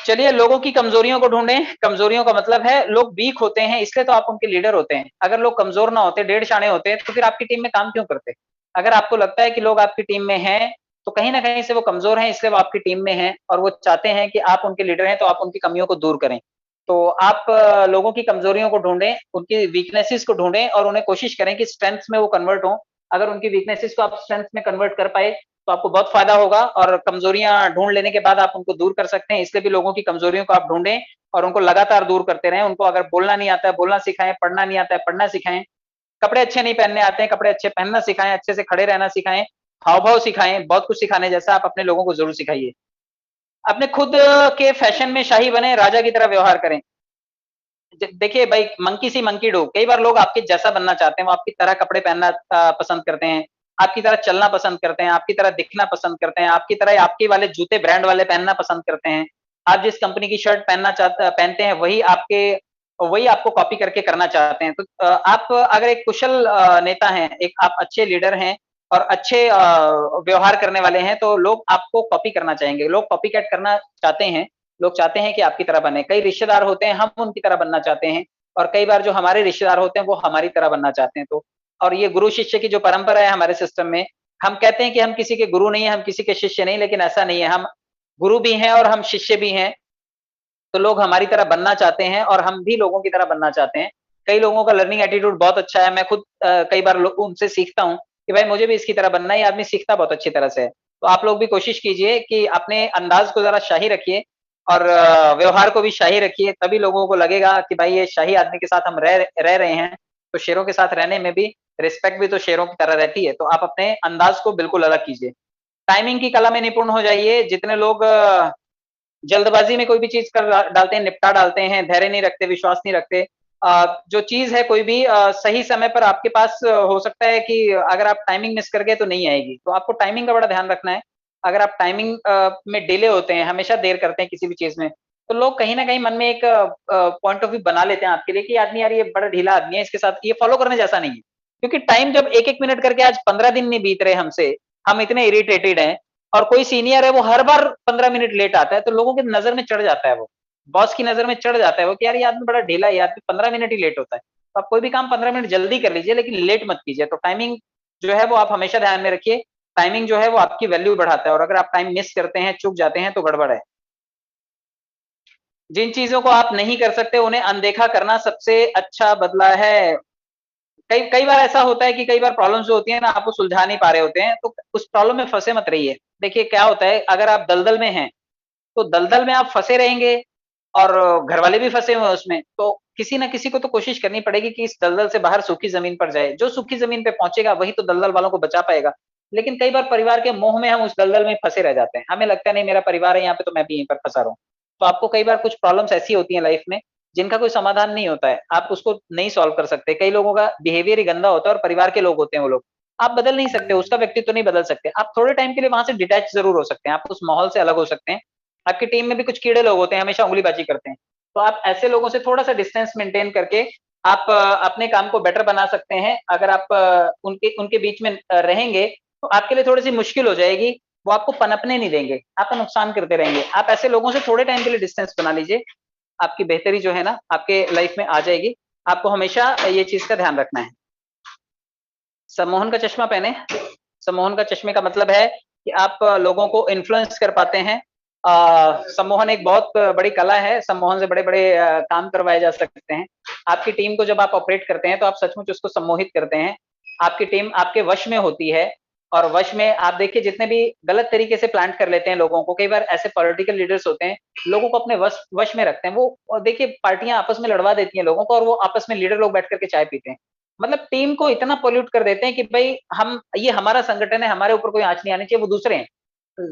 चलिए, लोगों की कमजोरियों को ढूंढें। कमजोरियों का मतलब है लोग वीक होते हैं इसलिए तो आप उनके लीडर होते हैं। अगर लोग कमजोर ना होते, डेढ़ शाणे होते, तो फिर आपकी टीम में काम क्यों करते? अगर आपको लगता है कि लोग आपकी टीम में हैं तो कहीं ना कहीं से वो कमजोर हैं, इसलिए वो आपकी टीम में हैं और वो चाहते हैं कि आप उनके लीडर हैं तो आप उनकी कमियों को दूर करें। तो आप लोगों की कमजोरियों को ढूंढें, उनकी वीकनेसेस को ढूंढें और उन्हें कोशिश करें कि स्ट्रेंथ्स में वो कन्वर्ट हो। अगर उनकी वीकनेसेस को आप स्ट्रेंथ में कन्वर्ट कर पाए तो आपको बहुत फायदा होगा और कमजोरियां ढूंढ लेने के बाद आप उनको दूर कर सकते हैं। इसलिए भी लोगों की कमजोरियों को आप ढूंढें और उनको लगातार दूर करते रहें। उनको अगर बोलना नहीं आता है बोलना सिखाएं, पढ़ना नहीं आता है पढ़ना सिखाएं, कपड़े अच्छे नहीं पहनने आते हैं कपड़े अच्छे पहनना सिखाएं, अच्छे से खड़े रहना सिखाएं, हाव भाव सिखाएं, बहुत कुछ सिखाने जैसा आप अपने लोगों को जरूर सिखाइए। अपने खुद के फैशन में शाही बने, राजा की तरह व्यवहार करें। देखिए भाई, मंकी सी मंकी डू, कई बार लोग आपके जैसा बनना चाहते हैं, वो आपकी तरह कपड़े पहनना पसंद करते हैं, आपकी तरह चलना पसंद करते हैं, आपकी तरह दिखना पसंद करते हैं, आपकी तरह आपके वाले जूते ब्रांड वाले पहनना पसंद करते हैं। आप जिस कंपनी की शर्ट पहनते हैं वही आपको कॉपी करके करना चाहते हैं। तो आप अगर एक कुशल नेता हैं, एक आप अच्छे लीडर हैं और अच्छे व्यवहार करने वाले हैं तो लोग आपको कॉपी करना चाहेंगे, लोग कॉपी कैट करना चाहते हैं। लोग चाहते हैं कि आपकी तरह बने। कई रिश्तेदार होते हैं, हम उनकी तरह बनना चाहते हैं और कई बार जो हमारे रिश्तेदार होते हैं वो हमारी तरह बनना चाहते हैं। तो और ये गुरु शिष्य की जो परंपरा है हमारे सिस्टम में, हम कहते हैं कि हम किसी के गुरु नहीं है, हम किसी के शिष्य नहीं, लेकिन ऐसा नहीं है। हम गुरु भी हैं और हम शिष्य भी हैं। तो लोग हमारी तरह बनना चाहते हैं और हम भी लोगों की तरह बनना चाहते हैं। कई लोगों का लर्निंग एटीट्यूड बहुत अच्छा है। मैं खुद कई बार उनसे सीखता हूँ कि भाई मुझे भी इसकी तरह बनना है। ये आदमी सीखता बहुत अच्छी तरह से है। तो आप लोग भी कोशिश कीजिए कि अपने अंदाज को जरा शाही रखिए और व्यवहार को भी शाही रखिए, तभी लोगों को लगेगा कि भाई ये शाही आदमी के साथ हम रह रहे हैं। तो शेरों के साथ रहने में भी रिस्पेक्ट भी तो शेरों की तरह रहती है। तो आप अपने अंदाज को बिल्कुल अलग कीजिए। टाइमिंग की कला में निपुण हो जाइए। जितने लोग जल्दबाजी में कोई भी चीज कर डालते हैं, निपटा डालते हैं, धैर्य नहीं रखते, विश्वास नहीं रखते। जो चीज है कोई भी सही समय पर आपके पास हो सकता है कि अगर आप टाइमिंग मिस कर गए तो नहीं आएगी। तो आपको टाइमिंग का बड़ा ध्यान रखना है। अगर आप टाइमिंग में डिले होते हैं, हमेशा देर करते हैं किसी भी चीज में, तो लोग कहीं ना कहीं मन में एक पॉइंट ऑफ व्यू बना लेते हैं आपके लिए कि आदमी यार ये बड़ा ढीला आदमी है, इसके साथ ये फॉलो करने जैसा नहीं है। क्योंकि टाइम जब एक एक मिनट करके आज 15 दिन नहीं बीत रहे हमसे, हम इतने इरिटेटेड हैं और कोई सीनियर है वो हर बार 15 मिनट लेट आता है, तो लोगों की नजर में चढ़ जाता है, वो बॉस की नजर में चढ़ जाता है वो कि यार ये आदमी बड़ा ढीला है, ये आदमी 15 मिनट ही लेट होता है। तो आप कोई भी काम 15 मिनट जल्दी कर लीजिए लेकिन लेट मत कीजिए। तो टाइमिंग जो है वो आप हमेशा ध्यान में रखिए। टाइमिंग जो है वो आपकी वैल्यू बढ़ाता है और अगर आप टाइम मिस करते हैं, चूक जाते हैं तो गड़बड़ है। जिन चीजों को आप नहीं कर सकते उन्हें अनदेखा करना सबसे अच्छा बदला है। कई कई बार ऐसा होता है कि कई बार प्रॉब्लम्स जो होती है ना, आप वो सुलझा नहीं पा रहे होते हैं, तो उस प्रॉब्लम में फंसे मत रहिए। देखिए क्या होता है, अगर आप दलदल में हैं तो दलदल में आप फंसे रहेंगे और घर वाले भी फंसे हुए हैं उसमें, तो किसी ना किसी को तो कोशिश करनी पड़ेगी कि इस दलदल से बाहर सूखी जमीन पर जाए। जो सूखी जमीन पे पहुंचेगा वही तो दलदल वालों को बचा पाएगा। लेकिन कई बार परिवार के मोह में हम उस दलदल में फंसे रह जाते हैं। हमें लगता है नहीं मेरा परिवार है यहाँ पे तो मैं भी यहीं पर फंसा रहा हूँ। तो आपको कई बार कुछ प्रॉब्लम्स ऐसी होती हैं लाइफ में जिनका कोई समाधान नहीं होता है, आप उसको नहीं सॉल्व कर सकते। कई लोगों का बिहेवियर ही गंदा होता है और परिवार के लोग होते हैं वो लोग, आप बदल नहीं सकते, उसका व्यक्तित्व तो नहीं बदल सकते। आप थोड़े टाइम के लिए वहां से डिटैच जरूर हो सकते हैं, आप उस माहौल से अलग हो सकते हैं। आपकी टीम में भी कुछ कीड़े लोग होते हैं, हमेशा उंगलीबाजी करते हैं, तो आप ऐसे लोगों से थोड़ा सा डिस्टेंस मेंटेन करके आप अपने काम को बेटर बना सकते हैं। अगर आप उनके उनके बीच में रहेंगे तो आपके लिए थोड़ी सी मुश्किल हो जाएगी। वो आपको पनपने नहीं देंगे, आपका नुकसान करते रहेंगे। आप ऐसे लोगों से थोड़े टाइम के लिए डिस्टेंस बना लीजिए, आपकी बेहतरी जो है ना आपके लाइफ में आ जाएगी। आपको हमेशा ये चीज का ध्यान रखना है। सम्मोहन का चश्मा पहने। सम्मोहन का चश्मे का मतलब है कि आप लोगों को इन्फ्लुएंस कर पाते हैं। सम्मोहन एक बहुत बड़ी कला है, सम्मोहन से बड़े बड़े काम करवाए जा सकते हैं। आपकी टीम को जब आप ऑपरेट करते हैं तो आप सचमुच उसको सम्मोहित करते हैं। आपकी टीम आपके वश में होती है और वश में आप देखिए जितने भी गलत तरीके से प्लांट कर लेते हैं लोगों को, कई बार ऐसे पॉलिटिकल लीडर्स होते हैं लोगों को अपने वश वश में रखते हैं। वो और देखिए पार्टियां आपस में लड़वा देती हैं लोगों को और वो आपस में लीडर लोग बैठ करके चाय पीते हैं। मतलब टीम को इतना पोल्यूट कर देते हैं कि भाई हम ये हमारा संगठन है, हमारे ऊपर कोई आंच नहीं आनी चाहिए, वो दूसरे हैं।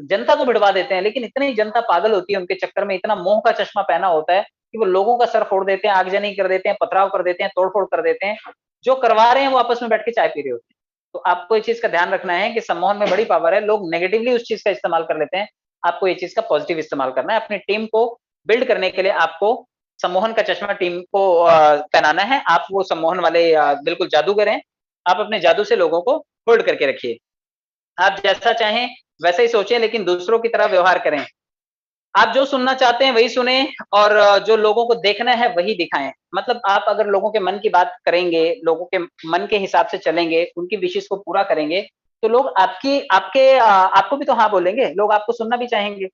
जनता को भिड़वा देते हैं, लेकिन इतनी जनता पागल होती है उनके चक्कर में, इतना मोह का चश्मा पहना होता है कि वो लोगों का सर फोड़ देते हैं, आगजनी कर देते हैं, पथराव कर देते हैं, तोड़फोड़ कर देते हैं। जो करवा रहे हैं वो आपस में बैठ के चाय पी रहे होते हैं। तो आपको इस चीज का ध्यान रखना है कि सम्मोहन में बड़ी पावर है, लोग नेगेटिवली उस चीज का इस्तेमाल कर लेते हैं। आपको ये चीज का पॉजिटिव इस्तेमाल करना है, अपनी टीम को बिल्ड करने के लिए आपको सम्मोहन का चश्मा टीम को पहनाना है। आप वो सम्मोहन वाले बिल्कुल जादूगर हैं। आप अपने जादू से लोगों को होल्ड करके रखिए। आप जैसा चाहें वैसे ही सोचें, लेकिन दूसरों की तरह व्यवहार करें। आप जो सुनना चाहते हैं वही सुने, और जो लोगों को देखना है वही दिखाएं। मतलब आप अगर लोगों के मन की बात करेंगे, लोगों के मन के हिसाब से चलेंगे, उनकी विशेष को पूरा करेंगे, तो लोग आपकी आपके आपको भी तो हाँ बोलेंगे, लोग आपको सुनना भी चाहेंगे।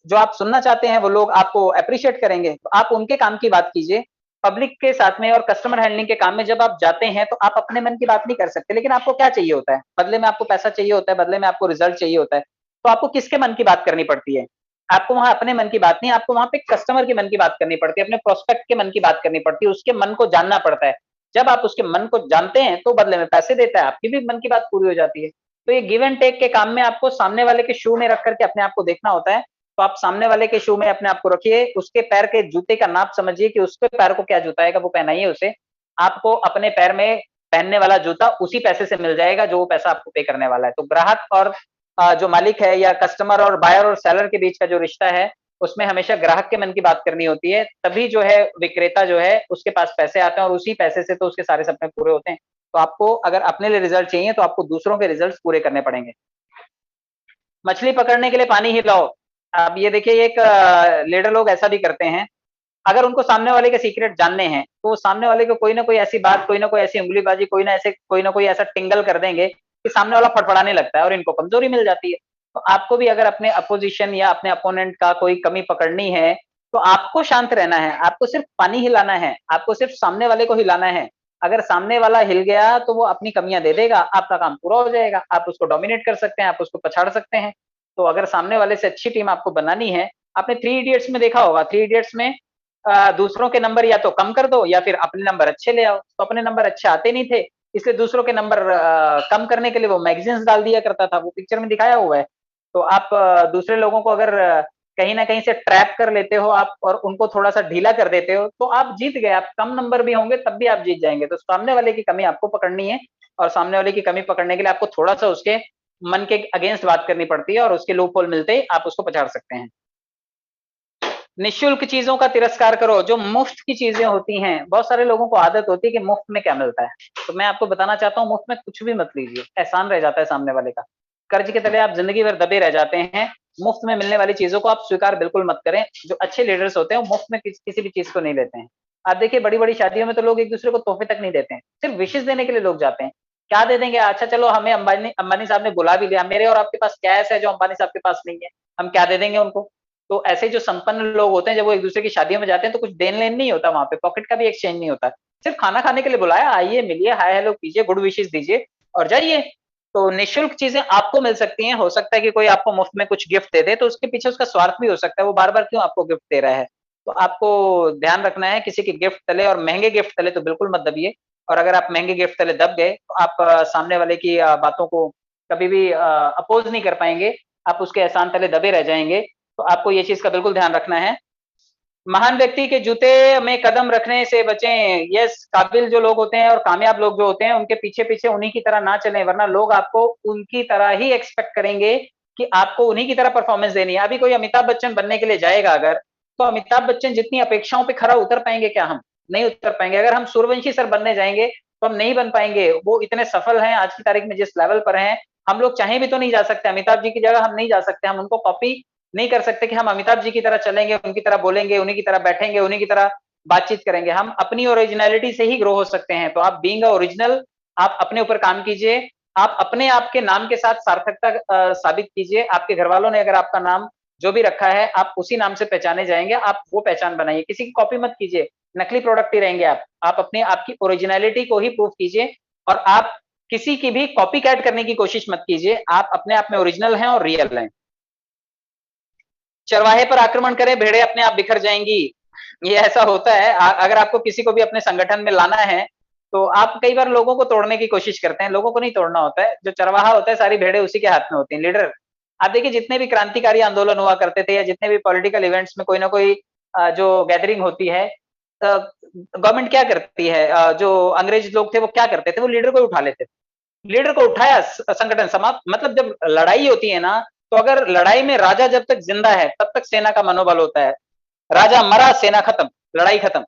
जो आप सुनना चाहते हैं वो लोग आपको अप्रिशिएट करेंगे, तो आप उनके काम की बात कीजिए। पब्लिक के साथ में और कस्टमर हैंडलिंग के काम में जब आप जाते हैं तो आप अपने मन की बात नहीं कर सकते, लेकिन आपको क्या चाहिए होता है, बदले में आपको पैसा चाहिए होता है, बदले में आपको रिजल्ट चाहिए होता है। तो आपको किसके मन की बात करनी पड़ती है? आपको वहां अपने मन की बात नहीं, आपको वहां पे कस्टमर के मन की बात करनी पड़ती है, अपने प्रोस्पेक्ट के मन की बात करनी पड़ती है, उसके मन को जानना पड़ता है। जब आप उसके मन को जानते हैं तो बदले में पैसे देता है, आपकी भी मन की बात पूरी हो जाती है। तो ये गिव एंड टेक के काम में आपको सामने वाले के शू में रख करके अपने आप को देखना होता है। तो आप सामने वाले के शू में अपने आप को रखिए, उसके पैर के जूते का नाप समझिए कि उसके पैर को क्या जूता आएगा, वो पहनाइए उसे। आपको अपने पैर में पहनने वाला जूता उसी पैसे से मिल जाएगा जो वो पैसा आपको पे करने वाला है। तो ग्राहक और जो मालिक है, या कस्टमर और बायर और सेलर के बीच का जो रिश्ता है, उसमें हमेशा ग्राहक के मन की बात करनी होती है, तभी जो है विक्रेता जो है उसके पास पैसे आते हैं, और उसी पैसे से तो उसके सारे सपने पूरे होते हैं। तो आपको अगर अपने लिए रिजल्ट चाहिए तो आपको दूसरों के रिजल्ट पूरे करने पड़ेंगे। मछली पकड़ने के लिए पानी ही लाओ। अब ये देखिए, एक लीडर लोग ऐसा भी करते हैं, अगर उनको सामने वाले के सीक्रेट जानने हैं तो सामने वाले को कोई ना कोई ऐसी बात, कोई ना कोई ऐसी उंगलीबाजी, कोई ना कोई ऐसा टिंगल कर देंगे कि सामने वाला फड़फड़ाने लगता है और इनको कमजोरी मिल जाती है। तो आपको भी अगर अपने अपोजिशन या अपने अपोनेंट का कोई कमी पकड़नी है तो आपको शांत रहना है, आपको सिर्फ पानी हिलाना है, आपको सिर्फ सामने वाले को हिलाना है। अगर सामने वाला हिल गया तो वो अपनी कमियां दे देगा, आपका काम पूरा हो जाएगा, आप उसको डोमिनेट कर सकते हैं, आप उसको पछाड़ सकते हैं। तो अगर सामने वाले से अच्छी टीम आपको बनानी है, आपने थ्री इडियट्स में देखा होगा, थ्री इडियट्स में दूसरों के नंबर या तो कम कर दो या फिर अपने नंबर अच्छे ले आओ। तो अपने नंबर अच्छे आते नहीं थे, इसलिए दूसरों के नंबर कम करने के लिए वो मैगजीन्स डाल दिया करता था, वो पिक्चर में दिखाया हुआ है। तो आप दूसरे लोगों को अगर कहीं ना कहीं से ट्रैप कर लेते हो आप, और उनको थोड़ा सा ढीला कर देते हो, तो आप जीत गए। आप कम नंबर भी होंगे तब भी आप जीत जाएंगे। तो सामने वाले की कमी आपको पकड़नी है, और सामने वाले की कमी पकड़ने के लिए आपको थोड़ा सा उसके मन के अगेंस्ट बात करनी पड़ती है, और उसके लूप होल मिलते ही आप उसको पछाड़ सकते हैं। निःशुल्क चीजों का तिरस्कार करो। जो मुफ्त की चीजें होती हैं, बहुत सारे लोगों को आदत होती है कि मुफ्त में क्या मिलता है। तो मैं आपको बताना चाहता हूँ, मुफ्त में कुछ भी मत लीजिए, एहसान रह जाता है सामने वाले का। कर्ज के तले आप जिंदगी भर दबे रह जाते हैं। मुफ्त में मिलने वाली चीजों को आप स्वीकार बिल्कुल मत करें। जो अच्छे लीडर्स होते हैं वो मुफ्त में किसी भी चीज को नहीं लेते हैं। आप देखिए, बड़ी बड़ी शादियों में तो लोग एक दूसरे को तोहफे तक नहीं देते हैं, सिर्फ विशेष देने के लिए लोग जाते हैं। क्या दे देंगे? अच्छा चलो, हमें अंबानी अंबानी साहब ने बुला भी लिया, मेरे और आपके पास क्या ऐसा है जो अंबानी साहब के पास नहीं है, हम क्या दे देंगे उनको? तो ऐसे जो संपन्न लोग होते हैं, जब वो एक दूसरे की शादियों में जाते हैं तो कुछ देन लेन नहीं होता, वहां पे पॉकेट का भी एक्सचेंज नहीं होता, सिर्फ खाना खाने के लिए बुलाया, आइए मिलिए, हाय हेलो कीजिए, गुड विशेष दीजिए और जाइए। तो निःशुल्क चीजें आपको मिल सकती हैं। हो सकता है कि कोई आपको मुफ्त में कुछ गिफ्ट दे दे, तो उसके पीछे उसका स्वार्थ भी हो सकता है, वो बार बार क्यों आपको गिफ्ट दे रहा है। तो आपको ध्यान रखना है, किसी के गिफ्ट तले और महंगे गिफ्ट तले तो बिल्कुल मत दबिए। और अगर आप महंगे गिफ्ट तले दब गए तो आप सामने वाले की बातों को कभी भी अपोज नहीं कर पाएंगे, आप उसके एहसान तले दबे रह जाएंगे। तो आपको ये चीज का बिल्कुल ध्यान रखना है। महान व्यक्ति के जूते में कदम रखने से बचें। यस, काबिल जो लोग होते हैं और कामयाब लोग जो होते हैं, उनके पीछे पीछे उन्हीं की तरह ना चलें, वरना लोग आपको उनकी तरह ही एक्सपेक्ट करेंगे कि आपको उन्हीं की तरह परफॉर्मेंस देनी है। अभी कोई अमिताभ बच्चन बनने के लिए जाएगा अगर, तो अमिताभ बच्चन जितनी अपेक्षाओं पे खरा उतर पाएंगे क्या? हम नहीं उतर पाएंगे। अगर हम सूर्यवंशी सर बनने जाएंगे तो हम नहीं बन पाएंगे। वो इतने सफल हैं आज की तारीख में, जिस लेवल पर हैं, हम लोग चाहे भी तो नहीं जा सकते। अमिताभ जी की जगह हम नहीं जा सकते, हम उनको कॉपी नहीं कर सकते कि हम अमिताभ जी की तरह चलेंगे, उनकी तरह बोलेंगे, उन्हीं की तरह बैठेंगे, उन्हीं की तरह बातचीत करेंगे। हम अपनी ओरिजिनलिटी से ही ग्रो हो सकते हैं। तो आप बीइंग ओरिजिनल, आप अपने ऊपर काम कीजिए। आप अपने आप के नाम के साथ सार्थकता साबित कीजिए। आपके घर वालों ने अगर आपका नाम जो भी रखा है, आप उसी नाम से पहचाने जाएंगे। आप वो पहचान बनाइए, किसी की कॉपी मत कीजिए, नकली प्रोडक्ट ही रहेंगे आप अपने आपकी ओरिजिनलिटी को ही प्रूव कीजिए। और आप किसी की भी कॉपी कैट करने की कोशिश मत कीजिए। आप अपने आप में ओरिजिनल हैं और रियल हैं। चरवाहे पर आक्रमण करें, भेड़े अपने आप बिखर जाएंगी। ये ऐसा होता है। अगर आपको किसी को भी अपने संगठन में लाना है तो आप कई बार लोगों को तोड़ने की कोशिश करते हैं। लोगों को नहीं तोड़ना होता है, जो चरवाहा होता है सारी भेड़े उसी के हाथ में होती हैं। लीडर, आप देखिए, जितने भी क्रांतिकारी आंदोलन हुआ करते थे या जितने भी पॉलिटिकल इवेंट्स में कोई ना कोई जो गैदरिंग होती है, गवर्नमेंट क्या करती है, जो अंग्रेज लोग थे वो क्या करते थे, वो लीडर को उठा लेते थे। लीडर को उठाया, संगठन समाप्त। मतलब जब लड़ाई होती है ना, तो अगर लड़ाई में राजा जब तक जिंदा है तब तक सेना का मनोबल होता है। राजा मरा, सेना खत्म, लड़ाई खत्म।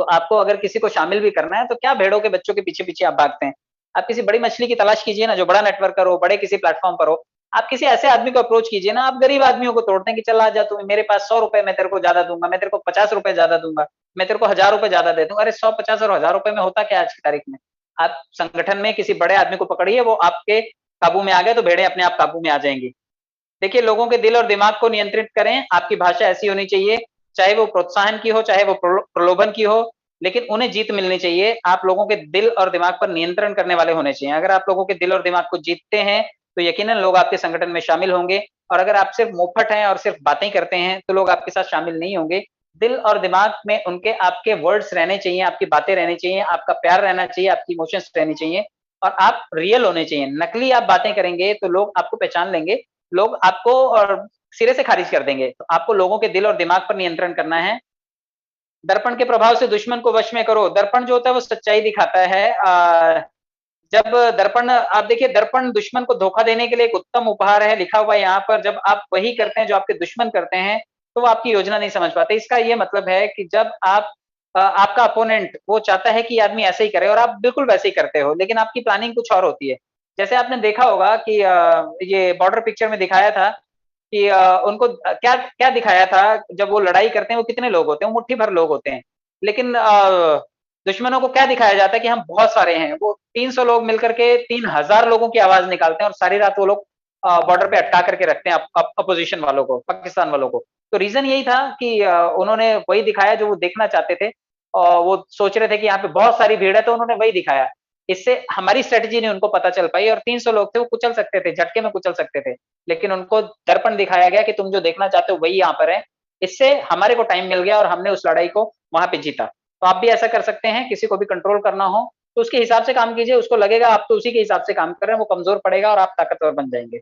तो आपको अगर किसी को शामिल भी करना है तो क्या भेड़ों के बच्चों के पीछे पीछे आप भागते हैं? आप किसी बड़ी मछली की तलाश कीजिए ना, जो बड़ा नेटवर्कर हो, बड़े किसी प्लेटफॉर्म पर हो। आप किसी ऐसे आदमी को अप्रोच कीजिए ना, आप गरीब आदमियों को तोड़ते हैं कि चल आ जा, तू मेरे पास 100 रुपए मैं तेरे को ज्यादा दूंगा, मैं तेरे को 50 रुपए ज्यादा दूंगा, मैं तेरे को 1000 रुपए ज्यादा दे दूंगा। अरे 100, 50 और 1000 रुपए में होता क्या आज की तारीख में? आप संगठन में किसी बड़े आदमी को पकड़िए, वो आपके काबू में आ गए तो भेड़े अपने आप काबू में आ जाएंगी। देखिए, लोगों के दिल और दिमाग को नियंत्रित करें। आपकी भाषा ऐसी होनी चाहिए, चाहे वो प्रोत्साहन की हो, चाहे वो प्रलोभन की हो, लेकिन उन्हें जीत मिलनी चाहिए। आप लोगों के दिल और दिमाग पर नियंत्रण करने वाले होने चाहिए। अगर आप लोगों के दिल और दिमाग को जीतते हैं तो यकीनन लोग आपके संगठन में शामिल होंगे, और अगर आप सिर्फ मुफ्त हैं और सिर्फ बातें करते हैं तो लोग आपके साथ शामिल नहीं होंगे। दिल और दिमाग में उनके आपके वर्ड्स रहने चाहिए, आपकी बातें रहनी चाहिए, आपका प्यार रहना चाहिए, आपकी इमोशंस रहनी चाहिए, और आप रियल होने चाहिए। नकली आप बातें करेंगे तो लोग आपको पहचान लेंगे, लोग आपको और सिरे से खारिज कर देंगे। तो आपको लोगों के दिल और दिमाग पर नियंत्रण करना है। दर्पण के प्रभाव से दुश्मन को वश में करो। दर्पण जो होता है वो सच्चाई दिखाता है। जब दर्पण, आप देखिए, दर्पण दुश्मन को धोखा देने के लिए एक उत्तम उपहार है, लिखा हुआ है यहाँ पर। जब आप वही करते हैं जो आपके दुश्मन करते हैं तो वो आपकी योजना नहीं समझ पाते। इसका ये मतलब है कि जब आप आपका अपोनेंट वो चाहता है कि ये आदमी ऐसे ही करे और आप बिल्कुल वैसे ही करते हो, लेकिन आपकी प्लानिंग कुछ और होती है। जैसे आपने देखा होगा कि ये बॉर्डर पिक्चर में दिखाया था कि उनको क्या क्या दिखाया था, जब वो लड़ाई करते हैं वो कितने लोग होते हैं, वो मुट्ठी भर लोग होते हैं, लेकिन दुश्मनों को क्या दिखाया जाता है कि हम बहुत सारे हैं। वो 300 लोग मिलकर के 3000 लोगों की आवाज निकालते हैं और सारी रात वो लोग बॉर्डर पे अटका करके रखते हैं अपोजिशन वालों को, पाकिस्तान वालों को। तो रीजन यही था कि उन्होंने वही दिखाया जो वो देखना चाहते थे, और वो सोच रहे थे कि यहाँ पे बहुत सारी भीड़ है तो उन्होंने वही दिखाया। इससे हमारी स्ट्रेटेजी नहीं उनको पता चल पाई, और 300 लोग थे वो कुचल सकते थे, झटके में कुचल सकते थे, लेकिन उनको दर्पण दिखाया गया कि तुम जो देखना चाहते हो वही यहाँ पर है। इससे हमारे को टाइम मिल गया और हमने उस लड़ाई को वहां पे जीता। तो आप भी ऐसा कर सकते हैं, किसी को भी कंट्रोल करना हो तो उसके हिसाब से काम कीजिए, उसको लगेगा आप तो उसी के हिसाब से काम कर रहे हैं, वो कमजोर पड़ेगा और आप ताकतवर बन जाएंगे।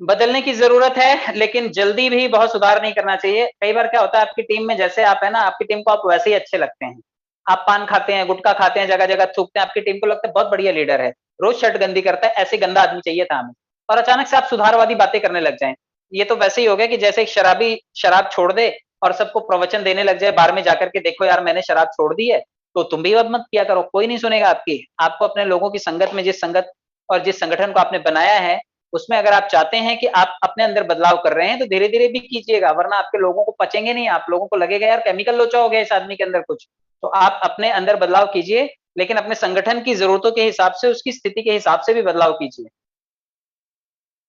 बदलने की जरूरत है, लेकिन जल्दी भी बहुत सुधार नहीं करना चाहिए। कई बार क्या होता है, आपकी टीम में जैसे आप है ना, आपकी टीम को आप वैसे ही अच्छे लगते हैं। आप पान खाते हैं, गुटखा खाते हैं, जगह जगह थूकते हैं, आपकी टीम को लगता है बहुत बढ़िया लीडर है, रोज शर्ट गंदी करता है, ऐसे गंदा आदमी चाहिए था हमें। और अचानक से आप सुधारवादी बातें करने लग जाएं। ये तो वैसे ही हो गया कि जैसे एक शराबी शराब छोड़ दे और सबको प्रवचन देने लग जाए बार में जाकर के, देखो यार मैंने शराब छोड़ दी है तो तुम भी अब मत किया करो, कोई नहीं सुनेगा आपकी। आपको अपने लोगों की संगत में, जिस संगत और जिस संगठन को आपने बनाया है उसमें अगर आप चाहते हैं कि आप अपने अंदर बदलाव कर रहे हैं तो धीरे धीरे भी कीजिएगा, वरना आपके लोगों को पचेंगे नहीं। आप लोगों को लगेगा यार केमिकल लोचा हो गया इस आदमी के अंदर कुछ। तो आप अपने अंदर बदलाव कीजिए, लेकिन अपने संगठन की जरूरतों के हिसाब से, उसकी स्थिति के हिसाब से भी बदलाव कीजिए।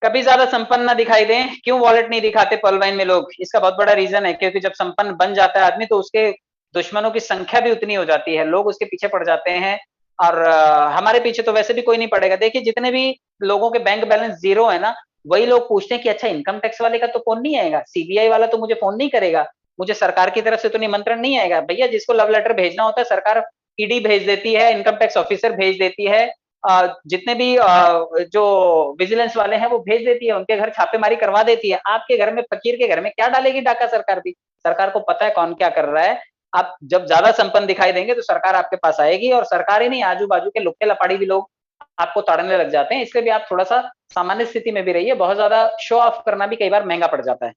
कभी ज्यादा संपन्न ना दिखाई दें। क्यों वॉलेट नहीं दिखाते पर्ल वाइन में लोग? इसका बहुत बड़ा रीजन है, क्योंकि जब संपन्न बन जाता है आदमी तो उसके दुश्मनों की संख्या भी उतनी हो जाती है, लोग उसके पीछे पड़ जाते हैं। और हमारे पीछे तो वैसे भी कोई नहीं पड़ेगा। देखिए, जितने भी लोगों के बैंक बैलेंस जीरो है ना, वही लोग पूछते हैं कि अच्छा इनकम टैक्स वाले का तो फोन नहीं आएगा, सीबीआई वाला तो मुझे फोन नहीं करेगा, मुझे सरकार की तरफ से तो निमंत्रण नहीं आएगा। भैया, जिसको लव लेटर भेजना होता है सरकार ईडी भेज देती है, इनकम टैक्स ऑफिसर भेज देती है, जितने भी जो विजिलेंस वाले हैं वो भेज देती है, उनके घर छापेमारी करवा देती है। आपके घर में, फकीर के घर में क्या डालेगी डाका सरकार भी? सरकार को पता है कौन क्या कर रहा है। आप जब ज्यादा संपन्न दिखाई देंगे तो सरकार आपके पास आएगी, और सरकार ही नहीं, आजू बाजू के लुक्के लपाड़ी भी लोग आपको ताड़ने लग जाते हैं। इसलिए भी आप थोड़ा सा सामान्य स्थिति में भी रहिए, बहुत ज्यादा शो ऑफ करना भी कई बार महंगा पड़ जाता है।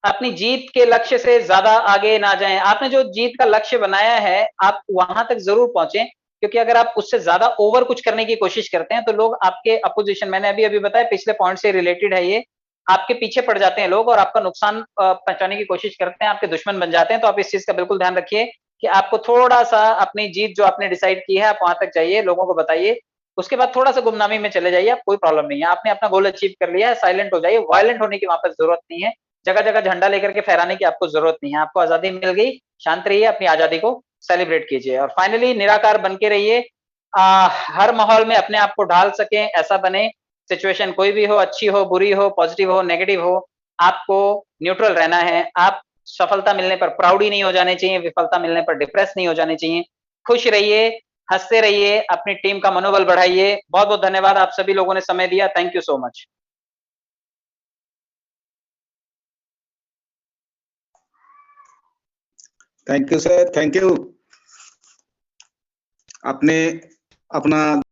अपनी जीत के लक्ष्य से ज्यादा आगे ना जाएं। आपने जो जीत का लक्ष्य बनाया है आप वहां तक जरूर पहुंचे, क्योंकि अगर आप उससे ज्यादा ओवर कुछ करने की कोशिश करते हैं तो लोग आपके अपोजिशन, मैंने अभी अभी बताया पिछले पॉइंट से रिलेटेड है ये, आपके पीछे पड़ जाते हैं लोग और आपका नुकसान पहुंचाने की कोशिश करते हैं, आपके दुश्मन बन जाते हैं। तो आप इस चीज का बिल्कुल ध्यान रखिए कि आपको थोड़ा सा अपनी जीत जो आपने डिसाइड की है आप वहां तक जाइए, लोगों को बताइए। उसके बाद थोड़ा सा गुमनामी में चले जाइए, आप कोई प्रॉब्लम नहीं है, आपने अपना गोल अचीव कर लिया है, साइलेंट हो जाइए। वायलेंट होने की वहां पर जरूरत नहीं है, जगह जगह झंडा लेकर के फहराने की आपको जरूरत नहीं है। आपको आजादी मिल गई, शांत रहिए, अपनी आजादी को सेलिब्रेट कीजिए। और फाइनली निराकार बन के रहिए, हर माहौल में अपने आप को ढाल सकें ऐसा बने। सिचुएशन कोई भी हो, अच्छी हो, बुरी हो, पॉजिटिव हो, नेगेटिव हो, आपको न्यूट्रल रहना है। आप सफलता मिलने पर प्राउड ही नहीं हो जाने चाहिए, विफलता मिलने पर डिप्रेस नहीं हो जाने चाहिए। खुश रहिए, हंसते रहिए, अपनी टीम का मनोबल बढ़ाइए। बहुत बहुत धन्यवाद, आप सभी लोगों ने समय दिया। Thank you so much. Thank you sir, thank you. आपने अपना